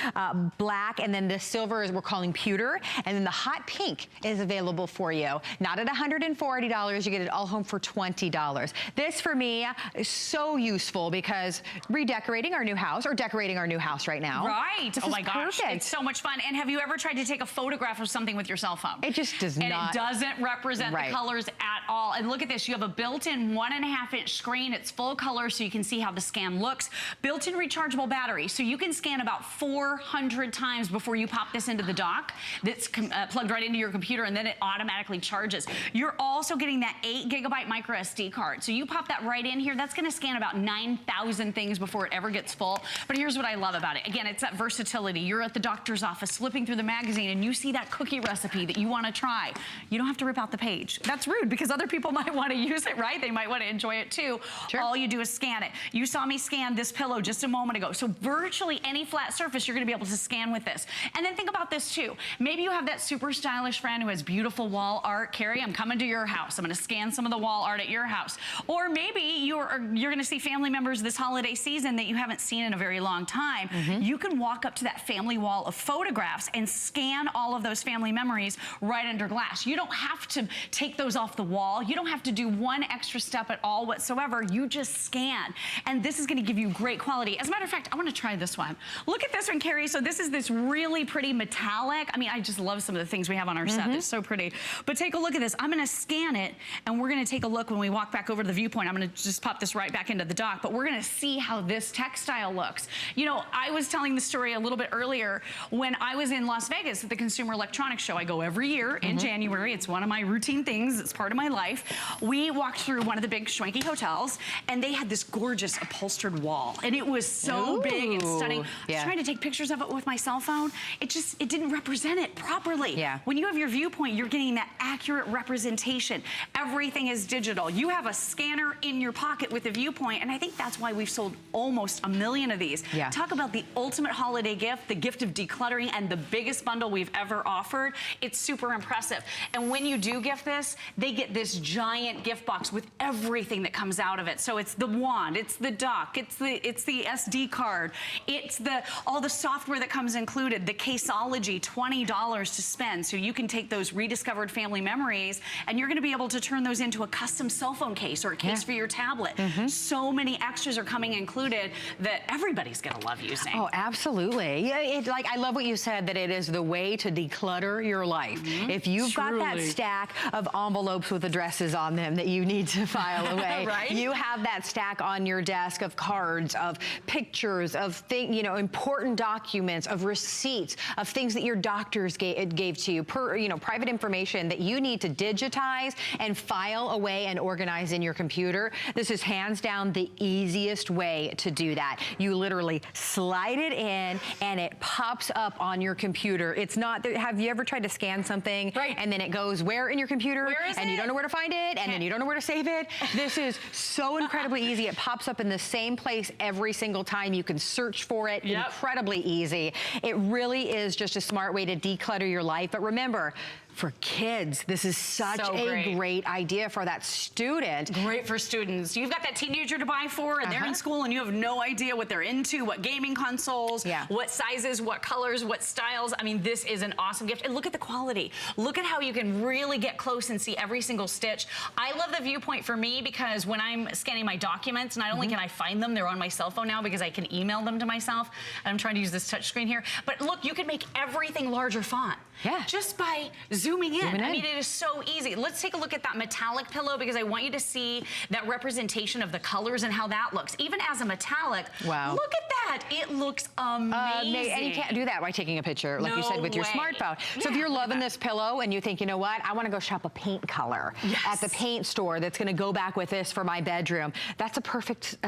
Speaker 1: black, and then the silver is we're calling pewter, and then the hot pink is available for you. Not at $140, you get it all home for $20. This for me is so useful because redecorating our new house, or decorating our new house right now.
Speaker 3: Right.
Speaker 1: This
Speaker 3: oh
Speaker 1: is
Speaker 3: my gosh.
Speaker 1: Perfect.
Speaker 3: It's so much fun. And have you ever tried to take a photograph of something with your your cell phone.
Speaker 1: It just does
Speaker 3: not.
Speaker 1: And
Speaker 3: it doesn't represent the colors at all. And look at this. You have a built-in 1.5-inch screen. It's full color, so you can see how the scan looks. Built-in rechargeable battery, so you can scan about 400 times before you pop this into the dock. That's plugged right into your computer, and then it automatically charges. You're also getting that 8GB micro SD card. So you pop that right in here. That's going to scan about 9,000 things before it ever gets full. But here's what I love about it. Again, it's that versatility. You're at the doctor's office flipping through the magazine and you see that cookie recipe that you want to try. You don't have to rip out the page. That's rude because other people might want to use it, right? They might want to enjoy it too. Sure. All you do is scan it. You saw me scan this pillow just a moment ago. So virtually any flat surface you're going to be able to scan with this. And then think about this too. Maybe you have that super stylish friend who has beautiful wall art. Carrie, I'm coming to your house. I'm going to scan some of the wall art at your house. Or maybe you're going to see family members this holiday season that you haven't seen in a very long time. You can walk up to that family wall of photographs and scan all of those family memories right under glass. You don't have to take those off the wall. You don't have to do one extra step at all whatsoever. You just scan. And this is going to give you great quality. As a matter of fact, I want to try this one. Look at this one, Carrie. So this is this really pretty metallic. I mean, I just love some of the things we have on our set. It's so pretty. But take a look at this. I'm going to scan it, and we're going to take a look when we walk back over to the viewpoint. I'm going to just pop this right back into the dock, but we're going to see how this textile looks. You know, I was telling the story a little bit earlier when I was in Las Vegas at the Consumer Electronics Show. I go every year in January. It's one of my routine things. It's part of my life. We walked through one of the big schwanky hotels, and they had this gorgeous upholstered wall, and it was so big and stunning. I was trying to take pictures of it with my cell phone. It didn't represent it properly. When you have your viewpoint, you're getting that accurate representation. Everything is digital. You have a scanner in your pocket with a viewpoint, and I think that's why we've sold almost 1 million of these. Talk about the ultimate holiday gift, the gift of decluttering, and the biggest bundle we've ever offered. It's super impressive. And when you do gift this, they get this giant gift box with everything that comes out of it. So it's the wand, it's the dock, it's the SD card, it's all the software that comes included, the caseology, $20 to spend. So you can take those rediscovered family memories, and you're going to be able to turn those into a custom cell phone case or a case for your tablet. So many extras are coming included that everybody's going to love using.
Speaker 1: Oh, absolutely. Yeah, like I love what you said, that it is the way to declutter your life. If you've got that stack of envelopes with addresses on them that you need to file away, you have that stack on your desk of cards, of pictures, of important documents, of receipts, of things that your doctors gave to you, private information that you need to digitize and file away and organize in your computer. This is hands down the easiest way to do that. You literally slide it in and it pops up on your computer. It's not, have you ever tried to scan something and then it goes where in your computer?
Speaker 3: Where is it?
Speaker 1: You don't know where to find it, and then you don't know where to save it. This is so incredibly easy. It pops up in the same place every single time. You can search for it. Incredibly easy. It really is just a smart way to declutter your life. But remember, for kids, this is such a great idea for that student.
Speaker 3: Great for students. You've got that teenager to buy for, and they're in school, and you have no idea what they're into, what gaming consoles, what sizes, what colors, what styles. I mean, this is an awesome gift. And look at the quality. Look at how you can really get close and see every single stitch. I love the viewpoint for me because when I'm scanning my documents, not only can I find them, they're on my cell phone now because I can email them to myself. And I'm trying to use this touch screen here. But look, you can make everything larger font. Just by zooming in. I mean, it is so easy. Let's take a look at that metallic pillow because I want you to see that representation of the colors and how that looks. Even as a metallic, look at that. It looks amazing.
Speaker 1: And you can't do that by taking a picture, like you said, with your smartphone. So if you're loving this pillow and you think, you know what, I want to go shop a paint color at the paint store that's going to go back with this for my bedroom, that's a perfect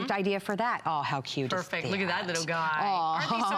Speaker 1: idea for that. Oh, how cute is that?
Speaker 3: Look at that little guy. Aren't they so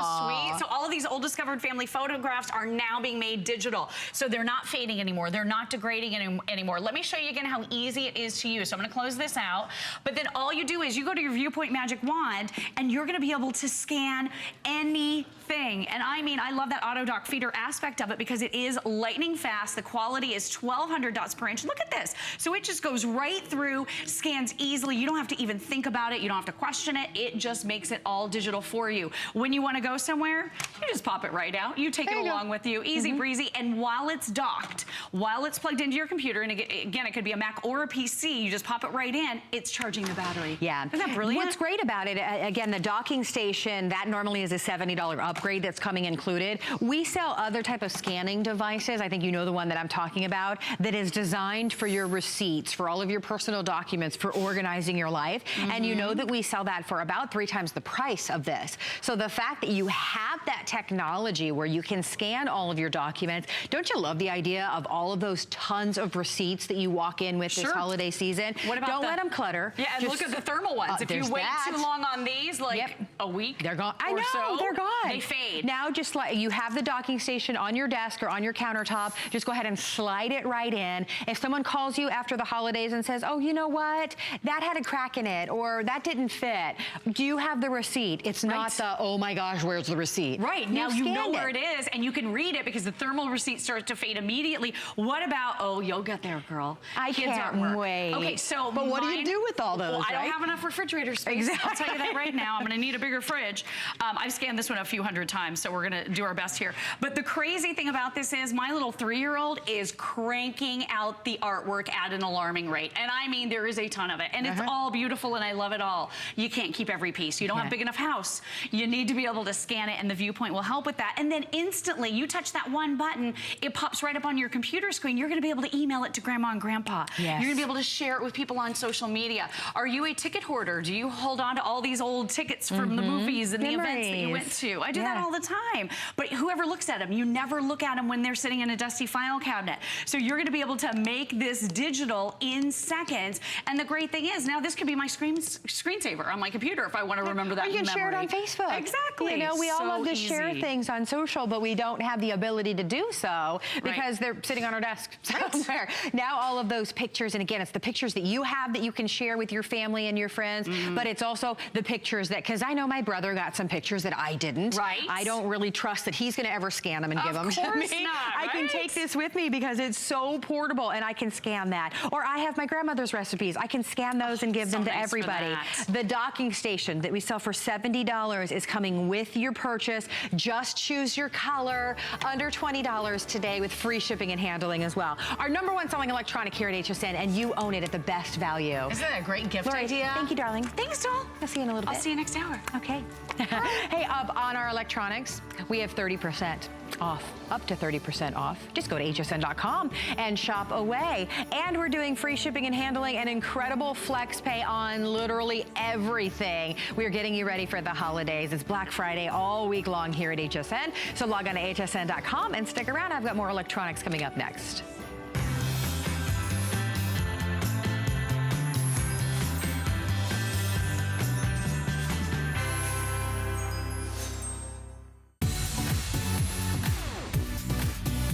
Speaker 3: sweet? So all of these old discovered family photographs are now being made digital. So they're not fading anymore. They're not degrading anymore. Let me show you again how easy it is to use. So I'm going to close this out. But then all you do is you go to your Viewpoint Magic Wand and you're going to be able to scan anything. And I mean, I love that auto dock feeder aspect of it because it is lightning fast. The quality is 1200 dots per inch. Look at this. So it just goes right through, scans easily. You don't have to even think about it. You don't have to question it. It just makes it all digital for you. When you want to go somewhere, You just pop it right out. You take it along with you, easy breezy. And while it's docked, while it's plugged into your computer, and again, it could be a Mac or a PC, you just pop it right in, it's charging the battery.
Speaker 1: Yeah.
Speaker 3: Isn't that brilliant?
Speaker 1: What's great about it, again, the docking station, that normally is a $70 upgrade that's coming included. We sell other type of scanning devices. I think you know the one that I'm talking about, that is designed for your receipts, for all of your personal documents, for organizing your life. And you know that we sell that for about 3 times the price of this. So the fact that you have that technology where you can scan all of your documents, don't you love the idea of all of those tons of receipts that you walk in with this holiday season?
Speaker 3: What about
Speaker 1: don't let them clutter.
Speaker 3: Yeah, and look at the thermal ones. If you wait too long on these, like a week,
Speaker 1: they're gone. I know,
Speaker 3: so,
Speaker 1: they're gone.
Speaker 3: They fade.
Speaker 1: Now, just like you have the docking station on your desk or on your countertop, just go ahead and slide it right in. If someone calls you after the holidays and says, oh, you know what? That had a crack in it, or that didn't fit. Do you have the receipt? It's not the, oh my gosh, where's the receipt?
Speaker 3: Right, now you know where it is, and you can read it because the thermal receipt starts to fade immediately. What about, oh, you'll get there, girl.
Speaker 1: I can't wait.
Speaker 3: Okay, so
Speaker 1: but what do you do with all those,
Speaker 3: Well, I don't have enough refrigerator space.
Speaker 1: Exactly.
Speaker 3: I'll tell you that right now. I'm gonna need a bigger fridge. I've scanned this one a few hundred times, so we're gonna do our best here. But the crazy thing about this is my little 3-year-old is cranking out the artwork at an alarming rate. And I mean, there is a ton of it. And it's all beautiful, and I love it all. You can't keep every piece. You don't have a big enough house. You need to be able to scan it, and the Viewpoint will help with that. And then instantly, you touch that one button, it pops right up on your computer screen. You're gonna be able to email it to grandma and grandpa. You're gonna be able to share it with people on social media. Are you a ticket hoarder? Do you hold on to all these old tickets from the movies and the events that you went to? I do that all the time. But whoever looks at them, you never look at them when they're sitting in a dusty file cabinet. So you're gonna be able to make this digital in seconds. And the great thing is, now this could be my screensaver on my computer if I want to remember that.
Speaker 1: Or you can share it on Facebook.
Speaker 3: Exactly.
Speaker 1: You know, we all love to share things on social, but we don't have the ability to do so because they're sitting on our desk somewhere. Now all of those pictures, and again, it's the pictures that you have that you can share with your family and your friends, but it's also the pictures that, because I know my brother got some pictures that I didn't. I don't really trust that he's gonna ever scan them and give them to me. I can take this with me because it's so portable, and I can scan that. Or I have my grandmother's recipes. I can scan those and give them to everybody. The docking station that we sell for $70 is coming with your purchase. Just choose your color, under $20 today with free shipping and handling as well. Our #1 selling electronic here at HSN, and you own it at the best value.
Speaker 3: Isn't that a great gift idea?
Speaker 1: Thank you, darling.
Speaker 3: Thanks, doll.
Speaker 1: I'll see you in a little bit.
Speaker 3: I'll see you next hour.
Speaker 1: Okay. Hey, up on our electronics, we have 30% off, up to 30% off. Just go to hsn.com and shop away. And we're doing free shipping and handling and incredible flex pay on literally everything. We're getting you ready for the holidays. It's Black Friday all week long here at HSN. So log on to hsn.com and stick around. I've got more electronics coming up next.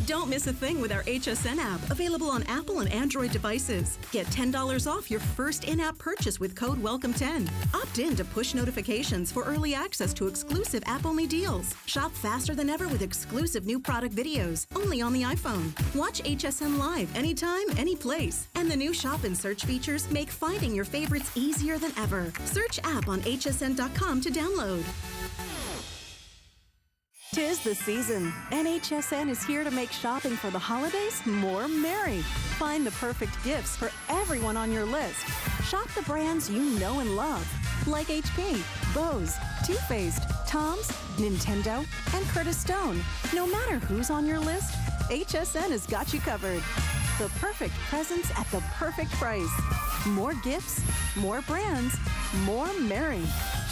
Speaker 4: Don't miss a thing with our HSN app, available on Apple and Android devices. Get $10 off your first in-app purchase with code WELCOME10. Opt in to push notifications for early access to exclusive app-only deals. Shop faster than ever with exclusive new product videos, only on the iPhone. Watch HSN Live anytime, any place. And the new shop and search features make finding your favorites easier than ever. Search app on hsn.com to download. 'Tis the season, and HSN is here to make shopping for the holidays more merry. Find the perfect gifts for everyone on your list. Shop the brands you know and love, like HP, Bose, Too Faced, Tom's, Nintendo, and Curtis Stone. No matter who's on your list, HSN has got you covered. The perfect presents at the perfect price. More gifts, more brands, more merry.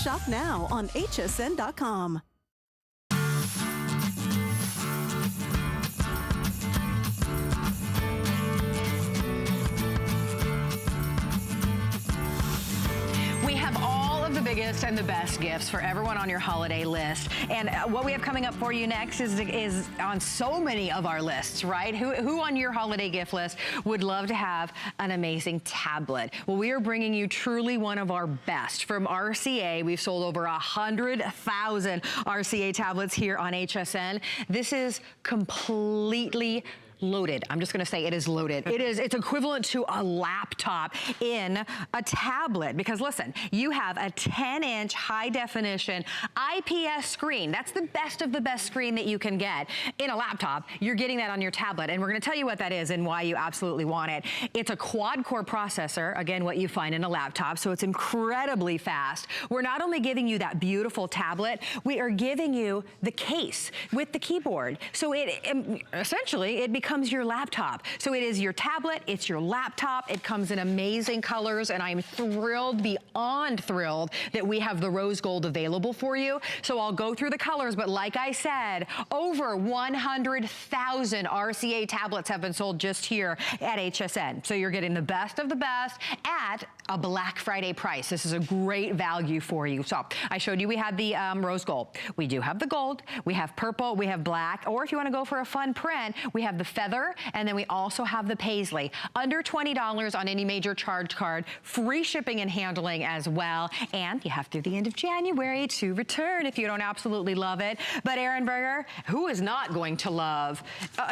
Speaker 4: Shop now on hsn.com.
Speaker 1: Biggest and the best gifts for everyone on your holiday list. And what we have coming up for you next is on so many of our lists, right? Who on your holiday gift list would love to have an amazing tablet? Well, we are bringing you truly one of our best from RCA. We've sold over 100,000 RCA tablets here on HSN. This is completely loaded. I'm just gonna say it is loaded. It's equivalent to a laptop in a tablet, because listen, you have a 10-inch high definition IPS screen. That's the best of the best screen that you can get. In a laptop, you're getting that on your tablet, and we're gonna tell you what that is and why you absolutely want it. It's a quad-core processor, again, what you find in a laptop, so it's incredibly fast. We're not only giving you that beautiful tablet, we are giving you the case with the keyboard. So essentially, it becomes your laptop. So it is your tablet, it's your laptop, it comes in amazing colors, and I'm thrilled, beyond thrilled, that we have the rose gold available for you. So I'll go through the colors, but like I said, over 100,000 RCA tablets have been sold just here at HSN. So you're getting the best of the best at a Black Friday price. This is a great value for you. So I showed you we had the rose gold. We do have the gold, we have purple, we have black, or if you want to go for a fun print, we have the feather, and then we also have the paisley. Under $20 on any major charge card, free shipping and handling as well, and you have through the end of January to return if you don't absolutely love it. But Aaron Berger, who is not going to love?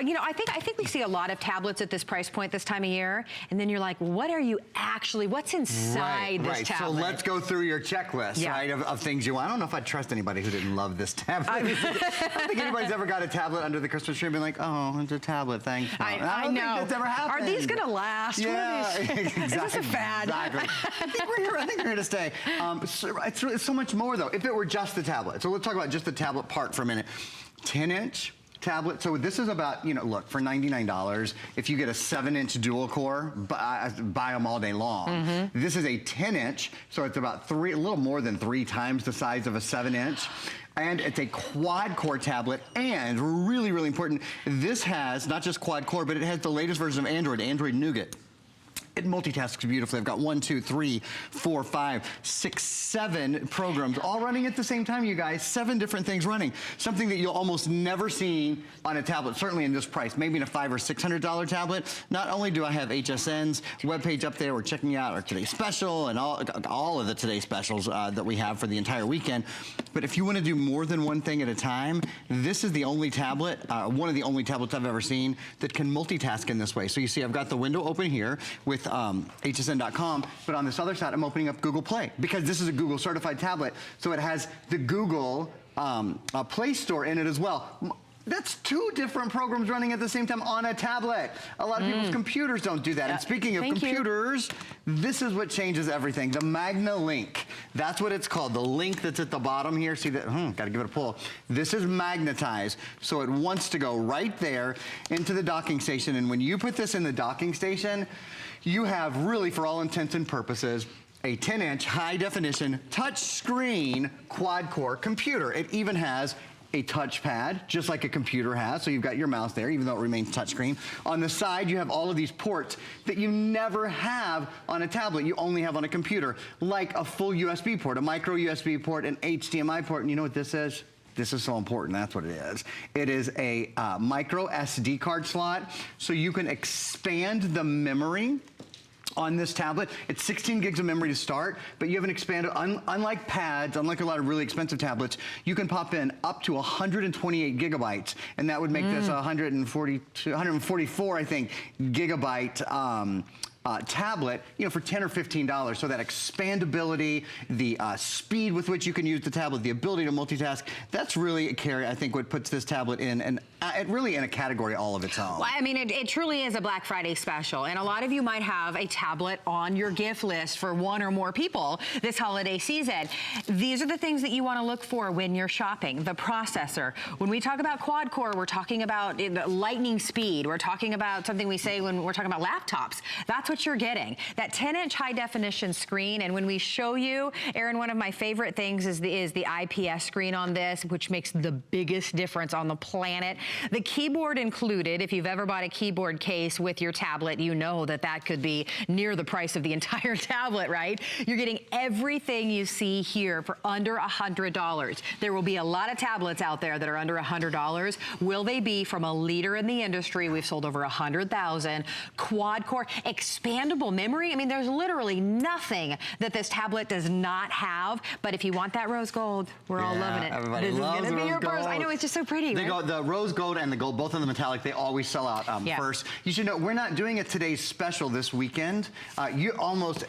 Speaker 1: You know, I think we see a lot of tablets at this price point this time of year, and then you're like, what are you actually, what's inside this tablet?
Speaker 5: So let's go through your checklist, right, of things you want. I don't know if I'd trust anybody who didn't love this tablet. I don't think anybody's ever got a tablet under the Christmas tree and been like, oh, it's a tablet, thanks.
Speaker 1: I don't think that's
Speaker 5: ever happened.
Speaker 1: Are these gonna last?
Speaker 5: Yeah, exactly.
Speaker 1: Is this a fad?
Speaker 5: Exactly. I think we're here to stay. It's so much more though. If it were just the tablet. So let's talk about just the tablet part for a minute. 10-inch tablet. So this is about, you know, look, for $99, if you get a 7-inch dual core, buy them all day long. This is a 10-inch, so it's about a little more than 3 times the size of a 7-inch. And it's a quad core tablet, and really, really important, this has not just quad core, but it has the latest version of Android Nougat. It multitasks beautifully. I've got 1, 2, 3, 4, 5, 6, 7 programs all running at the same time, you guys. 7 different things running. Something that you'll almost never see on a tablet, certainly in this price, maybe in a $500 or $600 tablet. Not only do I have HSN's webpage up there, we're checking out our Today Special and all of the Today Specials that we have for the entire weekend. But if you want to do more than one thing at a time, this is the only tablet, one of the only tablets I've ever seen that can multitask in this way. So you see I've got the window open here with hsn.com, but on this other side, I'm opening up Google Play because this is a Google certified tablet, so it has the Google Play Store in it as well. That's 2 different programs running at the same time on a tablet. A lot of people's computers don't do that. And speaking of computers, this is what changes everything. The Magna Link. That's what it's called. The link that's at the bottom here. See that? Gotta give it a pull. This is magnetized, so it wants to go right there into the docking station. And when you put this in the docking station, you have really, for all intents and purposes, a 10-inch high-definition touchscreen quad-core computer. It even has a touchpad, just like a computer has, so you've got your mouse there, even though it remains touchscreen. On the side, you have all of these ports that you never have on a tablet, you only have on a computer, like a full USB port, a micro USB port, an HDMI port, and you know what this is? This is so important, that's what it is. It is a micro SD card slot, so you can expand the memory on this tablet. It's 16 gigs of memory to start, but you have an expanded, unlike pads, unlike a lot of really expensive tablets, you can pop in up to 128 gigabytes, and that would make this 144, I think, gigabyte tablet, you know, for $10 or $15. So that expandability, the speed with which you can use the tablet, the ability to multitask, that's really, Carrie, I think what puts this tablet in, and really in a category all of its own.
Speaker 1: Well, I mean, it truly is a Black Friday special, and a lot of you might have a tablet on your gift list for 1 or more people this holiday season. These are the things that you want to look for when you're shopping. The processor. When we talk about quad core, we're talking about lightning speed. We're talking about something we say when we're talking about laptops. That's what you're getting. That 10-inch high-definition screen, and when we show you, Aaron, one of my favorite things is the IPS screen on this, which makes the biggest difference on the planet. The keyboard included. If you've ever bought a keyboard case with your tablet, you know that that could be near the price of the entire tablet, right? You're getting everything you see here for under $100. There will be a lot of tablets out there that are under $100. Will they be from a leader in the industry? We've sold over 100,000. Quad core, expandable memory. I mean, there's literally nothing that this tablet does not have. But if you want that rose gold, we're all loving it.
Speaker 5: Everybody
Speaker 1: this
Speaker 5: loves
Speaker 1: is going to be your
Speaker 5: rose
Speaker 1: purse.
Speaker 5: gold.
Speaker 1: I know, it's just so pretty.
Speaker 5: The rose gold and the gold, both of the metallic, they always sell out first. You should know, we're not doing a today's special this weekend. You almost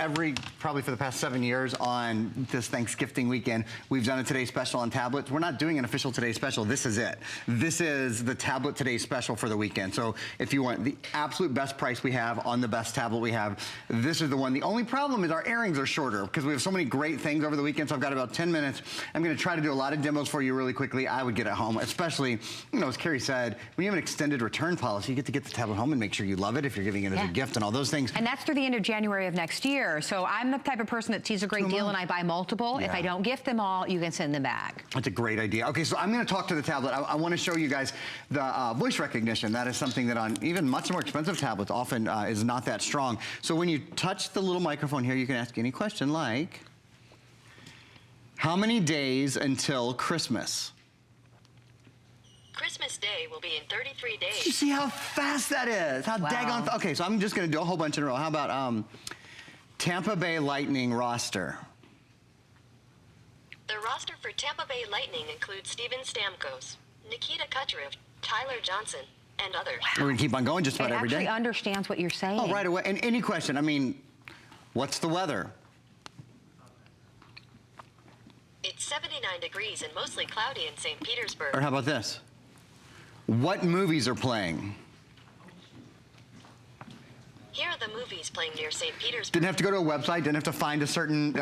Speaker 5: probably for the past 7 years on this Thanksgiving weekend, we've done a today's special on tablets. We're not doing an official today's special. This is it. This is the tablet today's special for the weekend. So if you want the absolute best price we have on the best tablet we have, this is the one. The only problem is our airings are shorter because we have so many great things over the weekend. So I've got about 10 minutes. I'm going to try to do a lot of demos for you really quickly. I would get it home, especially, you know, as Carrie said, when you have an extended return policy, you get to get the tablet home and make sure you love it if you're giving it as a gift and all those things.
Speaker 1: And that's through the end of January of next year. So I'm the type of person that sees a great deal and I buy multiple. If I don't gift them all, you can send them back.
Speaker 5: That's a great idea. Okay, so I'm going to talk to the tablet. I want to show you guys the voice recognition. That is something that on even much more expensive tablets often is not that strong. So when you touch the little microphone here, you can ask any question like, how many days until Christmas?
Speaker 6: Christmas Day will be in 33 days.
Speaker 5: You see how fast that is? How daggone. Okay, so I'm just going to do a whole bunch in a row. How about Tampa Bay Lightning roster?
Speaker 6: The roster for Tampa Bay Lightning includes Steven Stamkos, Nikita Kucherov, Tyler Johnson, and others.
Speaker 5: We're going to keep on going just about every day.
Speaker 1: It actually understands what you're saying.
Speaker 5: Oh, right away. And any question. I mean, what's the weather?
Speaker 6: It's 79 degrees and mostly cloudy in St. Petersburg.
Speaker 5: Or how about this? What movies are playing?
Speaker 6: Here are the movies playing near St. Petersburg.
Speaker 5: Didn't have to go to a website, didn't have to find a certain,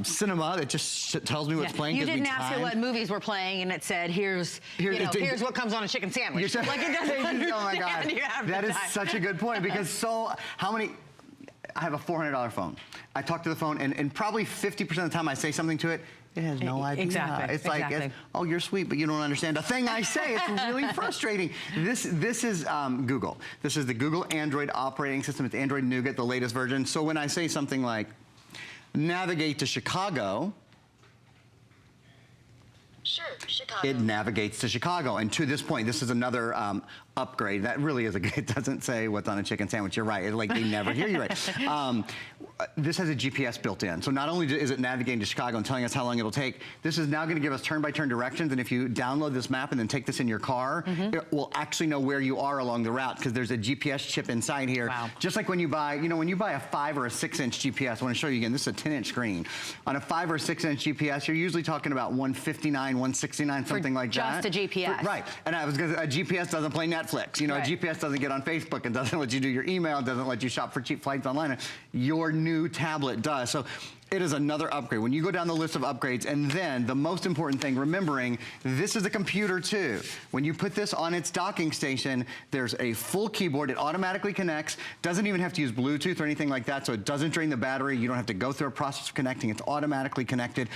Speaker 5: cinema that just tells me what's playing.
Speaker 1: You didn't ask it what movies were playing and it said, here's what comes on a chicken sandwich. Like it doesn't understand.
Speaker 5: Oh my God, that is such a good point because I have a $400 phone. I talk to the phone and probably 50% of the time I say something to it, it has no idea.
Speaker 1: Exactly.
Speaker 5: It's like, oh, you're sweet, but you don't understand a thing I say. It's really frustrating. This is Google. This is the Google Android operating system. It's Android Nougat, the latest version. So when I say something like, navigate to Chicago,
Speaker 6: Sure, Chicago.
Speaker 5: it navigates to Chicago. And to this point, this is another upgrade. That really is it doesn't say what's on a chicken sandwich. You're right. Like they never hear you right. This has a GPS built in. So not only is it navigating to Chicago and telling us how long it'll take, this is now going to give us turn-by-turn directions. And if you download this map and then take this in your car, it will actually know where you are along the route because there's a GPS chip inside here.
Speaker 1: Wow.
Speaker 5: Just like when you buy, when you buy a 5 or a 6-inch GPS, I want to show you again, this is a 10-inch screen. On a 5 or 6-inch GPS, you're usually talking about 159, 169, something like that.
Speaker 1: Just a GPS.
Speaker 5: Right. And I was going to say, a GPS doesn't play Netflix. A GPS doesn't get on Facebook and doesn't let you do your email, doesn't let you shop for cheap flights online. Your new tablet does. So it is another upgrade. When you go down the list of upgrades, and then the most important thing, remembering this is a computer too. When you put this on its docking station, there's a full keyboard. It automatically connects. Doesn't even have to use Bluetooth or anything like that, so it doesn't drain the battery. You don't have to go through a process of connecting. It's automatically connected.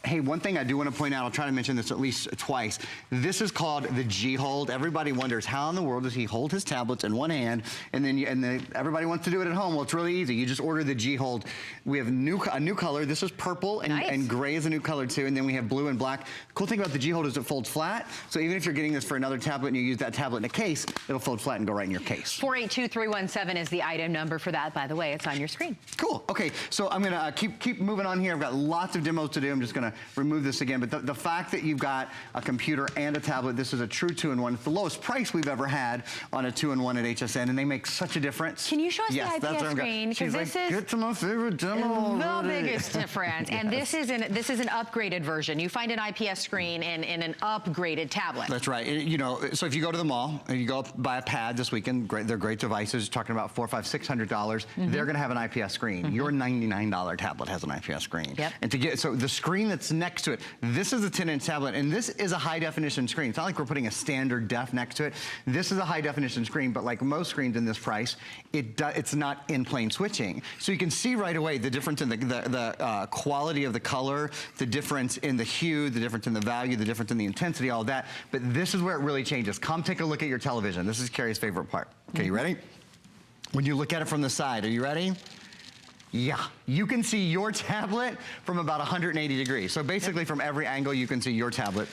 Speaker 5: Hey, one thing I do want to point out, I'll try to mention this at least twice. This is called the G-Hold. Everybody wonders how in the world does he hold his tablets in one hand, and then everybody wants to do it at home. Well, it's really easy. You just order the G-Hold. We have a new color. This is purple and gray is a new color too, and then we have blue and black. The cool thing about the G-Hold is it folds flat, so even if you're getting this for another tablet and you use that tablet in a case, it'll fold flat and go right in your case.
Speaker 1: 482317 is the item number for that, by the way. It's on your screen.
Speaker 5: Cool. Okay, so I'm gonna keep moving on here. I've got lots of demos to do. I'm just gonna remove this again, but the fact that you've got a computer and a tablet, this is a true 2-in-1. It's the lowest price we've ever had on a 2-in-1 at HSN, and they make such a difference.
Speaker 1: Can you show us the
Speaker 5: that's
Speaker 1: IPS
Speaker 5: what
Speaker 1: screen?
Speaker 5: She's like,
Speaker 1: this is
Speaker 5: get to my favorite demo.
Speaker 1: the biggest difference. And this is an upgraded version. You find an IPS screen in an upgraded tablet.
Speaker 5: That's right. So if you go to the mall and you go buy a pad this weekend, they're great devices. You're talking about $400, $500, $600. They're going to have an IPS screen. Your $99 tablet has an IPS screen.
Speaker 1: Yep.
Speaker 5: And so the screen that's next to it, this is a 10-inch tablet, and this is a high-definition screen. It's not like we're putting a standard def next to it. This is a high-definition screen, but like most screens in this price, it's not in-plane switching. So you can see right away the difference in the quality of the color, the difference in the hue, the difference in the value, the difference in the intensity, all of that. But this is where it really changes. Come take a look at your television. This is Carrie's favorite part. Okay, you ready? When you look at it from the side, are you ready? Yeah, you can see your tablet from about 180 degrees. So basically from every angle, you can see your tablet.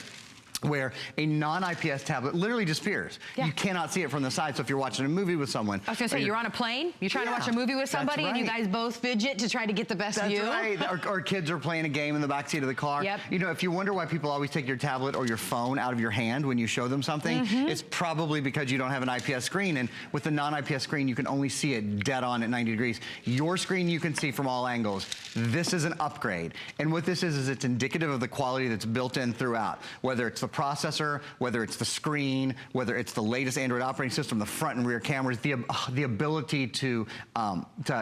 Speaker 5: where a non-IPS tablet literally disappears. You cannot see it from the side, so if you're watching a movie with someone.
Speaker 1: I was gonna say, you're on a plane, you're trying to watch a movie with somebody, and you guys both fidget to try to get the best view.
Speaker 5: That's right, or kids are playing a game in the backseat of the car. You know, if you wonder why people always take your tablet or your phone out of your hand when you show them something, it's probably because you don't have an IPS screen, and with the non-IPS screen, you can only see it dead on at 90 degrees. Your screen you can see from all angles. This is an upgrade, and what this is it's indicative of the quality that's built in throughout, whether it's the processor, whether it's the screen, whether it's the latest Android operating system, the front and rear cameras, the ability to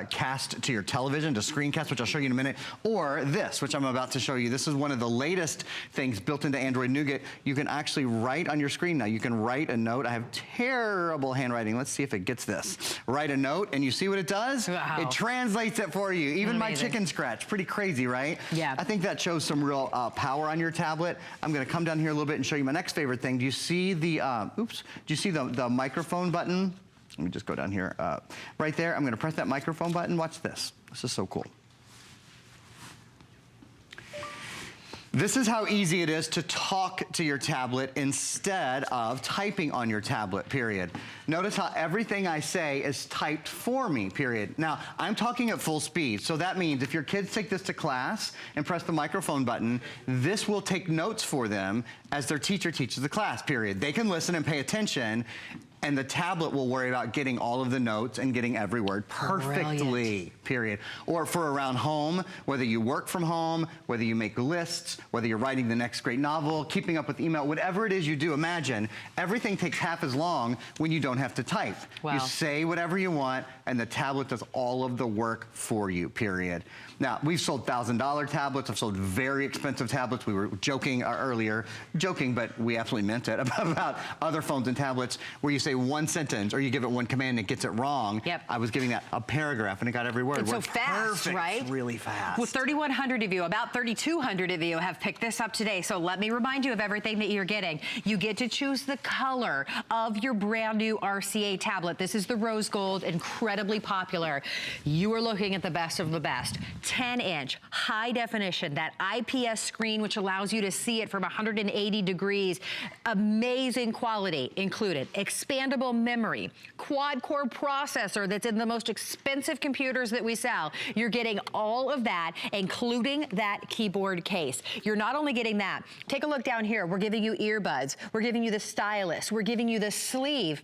Speaker 5: cast to your television, to screencast, which I'll show you in a minute, or this, which I'm about to show you. This is one of the latest things built into Android Nougat. You can actually write on your screen now. You can write a note. I have terrible handwriting. Let's see if it gets this. Write a note, and you see what it does?
Speaker 1: Wow.
Speaker 5: It translates it for you. Even my chicken scratch. Pretty crazy, right?
Speaker 1: Yeah.
Speaker 5: I think that shows some real power on your tablet. I'm going to come down here a little bit and show you my next favorite thing. Do you see the, do you see the microphone button? Let me just go down here. Right there, I'm going to press that microphone button. Watch this. This is so cool. This is how easy it is to talk to your tablet instead of typing on your tablet, period. Notice how everything I say is typed for me, period. Now, I'm talking at full speed, so that means if your kids take this to class and press the microphone button, this will take notes for them as their teacher teaches the class, period. They can listen and pay attention, and the tablet will worry about getting all of the notes and getting every word perfectly, period. Or for around home, whether you work from home, whether you make lists, whether you're writing the next great novel, keeping up with email, whatever it is you do, imagine, everything takes half as long when you don't have to type.
Speaker 1: Wow.
Speaker 5: You say whatever you want, and the tablet does all of the work for you, period. Now, we've sold $1,000 tablets. I've sold very expensive tablets. We were joking earlier, but we absolutely meant it, about other phones and tablets where you say one sentence or you give it one command and it gets it wrong. I was giving that a paragraph and it got every word.
Speaker 1: It's so fast, right?
Speaker 5: It's really fast.
Speaker 1: Well, 3,100 of you, about 3,200 of you have picked this up today. So let me remind you of everything that you're getting. You get to choose the color of your brand new RCA tablet. This is the rose gold, incredibly popular. You are looking at the best of the best. 10-inch, high definition, that IPS screen, which allows you to see it from 180 degrees. Amazing quality included. Expandable memory, quad-core processor that's in the most expensive computers that we sell. You're getting all of that, including that keyboard case. You're not only getting that. Take a look down here. We're giving you earbuds. We're giving you the stylus. We're giving you the sleeve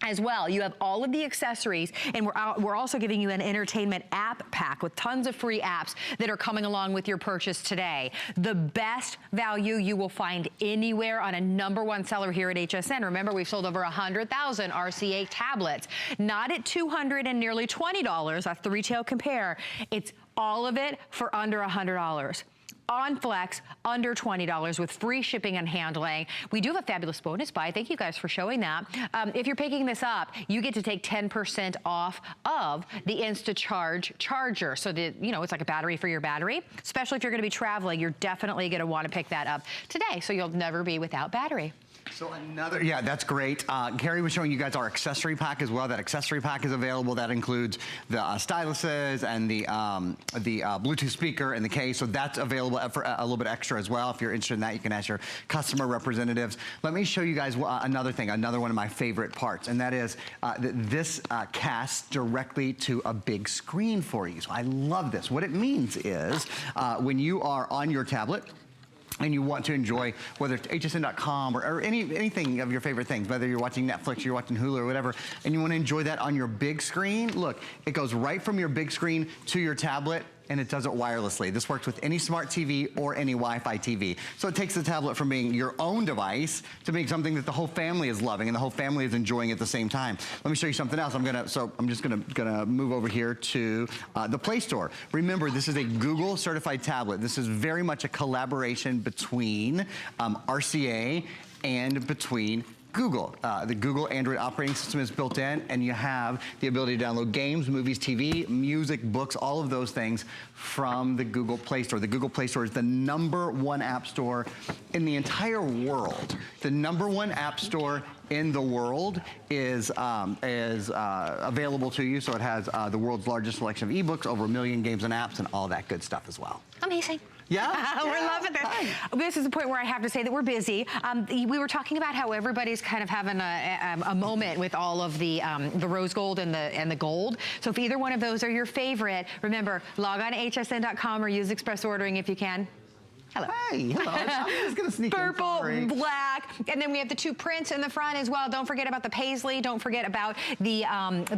Speaker 1: as well. You have all of the accessories, and we're also giving you an entertainment app pack with tons of free apps that are coming along with your purchase today. The best value you will find anywhere on a #1 seller here at HSN. Remember, we've sold over 100,000 RCA tablets, not at $200 and nearly $20. That's the retail compare. It's all of it for under $100. On Flex, under $20 with free shipping and handling. We do have a fabulous bonus buy. Thank you guys for showing that. If you're picking this up, you get to take 10% off of the InstaCharge charger. So that, you know, it's like a battery for your battery. Especially if you're gonna be traveling, you're definitely gonna wanna pick that up today so you'll never be without battery.
Speaker 5: So yeah, that's great. Carrie was showing you guys our accessory pack as well. That accessory pack is available. That includes the styluses and the Bluetooth speaker and the case. So that's available for a little bit extra as well. If you're interested in that, you can ask your customer representatives. Let me show you guys another thing, another one of my favorite parts, and that is that this casts directly to a big screen for you. So I love this. What it means is when you are on your tablet, and you want to enjoy, whether it's hsn.com or anything of your favorite things, whether you're watching Netflix, or you're watching Hulu or whatever, and you want to enjoy that on your big screen, look, it goes right from your big screen to your tablet, and it does it wirelessly. This works with any smart TV or any Wi-Fi TV. So it takes the tablet from being your own device to being something that the whole family is loving and the whole family is enjoying at the same time. Let me show you something else. I'm just gonna move over here to the Play Store. Remember, this is a Google certified tablet. This is very much a collaboration between RCA and between Google. The Google Android operating system is built in, and you have the ability to download games, movies, TV, music, books, all of those things from the Google Play Store. The Google Play Store is the #1 app store in the entire world. The #1 app store in the world is available to you. So it has the world's largest selection of ebooks, over 1 million games and apps, and all that good stuff as well.
Speaker 1: Amazing.
Speaker 5: Yeah?
Speaker 1: We're loving this.
Speaker 5: Hi.
Speaker 1: This is the point where I have to say that we're busy. We were talking about how everybody's kind of having a moment with all of the rose gold and the gold. So if either one of those are your favorite, remember, log on to hsn.com or use express ordering if you can. Hello.
Speaker 5: Hey, hello. I'm just gonna sneak
Speaker 1: Purple,
Speaker 5: in.
Speaker 1: black, and then we have the 2 prints in the front as well. Don't forget about the paisley. Don't forget about the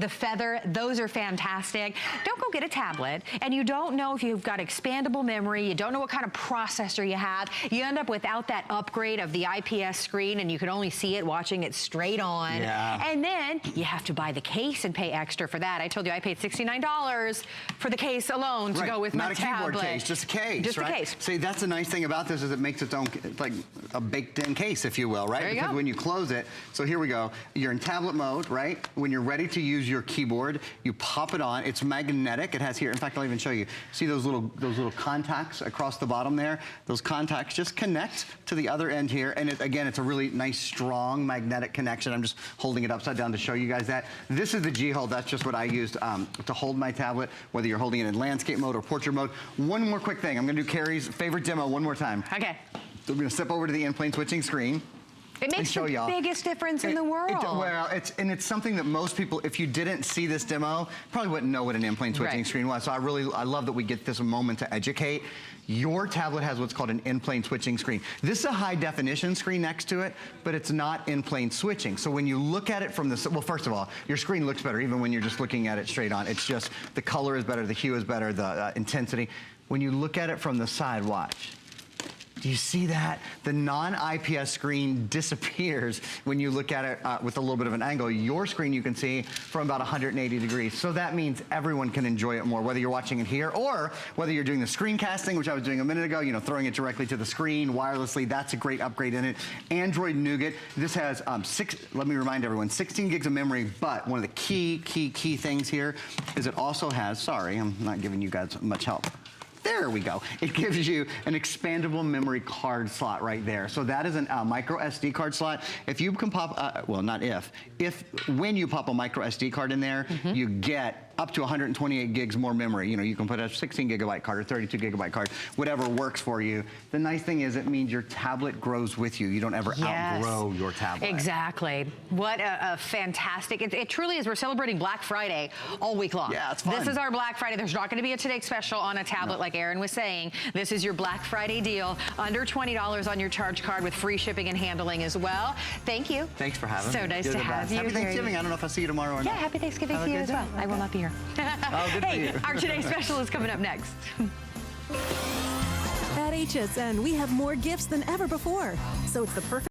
Speaker 1: feather. Those are fantastic. Don't go get a tablet, and you don't know if you've got expandable memory. You don't know what kind of processor you have. You end up without that upgrade of the IPS screen, and you can only see it watching it straight on.
Speaker 5: Yeah.
Speaker 1: And then you have to buy the case and pay extra for that. I told you I paid $69 for the case alone to go with my tablet.
Speaker 5: Not a keyboard case, just a case,
Speaker 1: Just
Speaker 5: right?
Speaker 1: a case.
Speaker 5: See, that's the nice thing about this is it makes its own, it's like a baked-in case, if you will, right?
Speaker 1: There you
Speaker 5: because
Speaker 1: go.
Speaker 5: when you close it, so here we go. You're in tablet mode, right? When you're ready to use your keyboard, you pop it on. It's magnetic. It has here. In fact, I'll even show you. See those little contacts across the bottom there? Those contacts just connect to the other end here, and again, it's a really nice, strong magnetic connection. I'm just holding it upside down to show you guys that. This is the G-Hold. That's just what I used to hold my tablet, whether you're holding it in landscape mode or portrait mode. One more quick thing. I'm going to do Carrie's favorite demo one more time.
Speaker 1: Okay.
Speaker 5: So we're going to step over to the in-plane switching screen.
Speaker 1: It makes the biggest difference in the world.
Speaker 5: It's something that most people, if you didn't see this demo, probably wouldn't know what an in-plane switching screen was. So I love that we get this moment to educate. Your tablet has what's called an in-plane switching screen. This is a high definition screen next to it, but it's not in-plane switching. So when you look at it from the, well, first of all, your screen looks better even when you're just looking at it straight on. It's just, the color is better, the hue is better, the intensity. When you look at it from the side, watch. Do you see that? The non-IPS screen disappears when you look at it with a little bit of an angle. Your screen you can see from about 180 degrees. So that means everyone can enjoy it more, whether you're watching it here or whether you're doing the screencasting, which I was doing a minute ago, you know, throwing it directly to the screen wirelessly. That's a great upgrade in it. Android Nougat. This has let me remind everyone, 16 gigs of memory, but one of the key things here is it also has, sorry, I'm not giving you guys much help. There we go. It gives you an expandable memory card slot right there. So that is a micro SD card slot. If you can pop, well, not if, when you pop a micro SD card in there, you get up to 128 gigs more memory. You know, you can put a 16 gigabyte card or 32 gigabyte card, whatever works for you. The nice thing is it means your tablet grows with you. You don't ever outgrow your tablet.
Speaker 1: Exactly. What a fantastic, it truly is. We're celebrating Black Friday all week long.
Speaker 5: Yeah, it's fun.
Speaker 1: This is our Black Friday. There's not going to be a Today Special on a tablet like Aaron was saying. This is your Black Friday deal. Under $20 on your charge card with free shipping and handling as well. Thank you.
Speaker 5: Thanks for having me.
Speaker 1: So nice to have you.
Speaker 5: Happy Thanksgiving. I don't know if I'll see you tomorrow or not.
Speaker 1: Yeah, happy Thanksgiving to you as well.
Speaker 5: Okay.
Speaker 1: I will not be here.
Speaker 5: Oh, good for you.
Speaker 1: Our Today Special is coming up next.
Speaker 4: At HSN, we have more gifts than ever before. So it's the perfect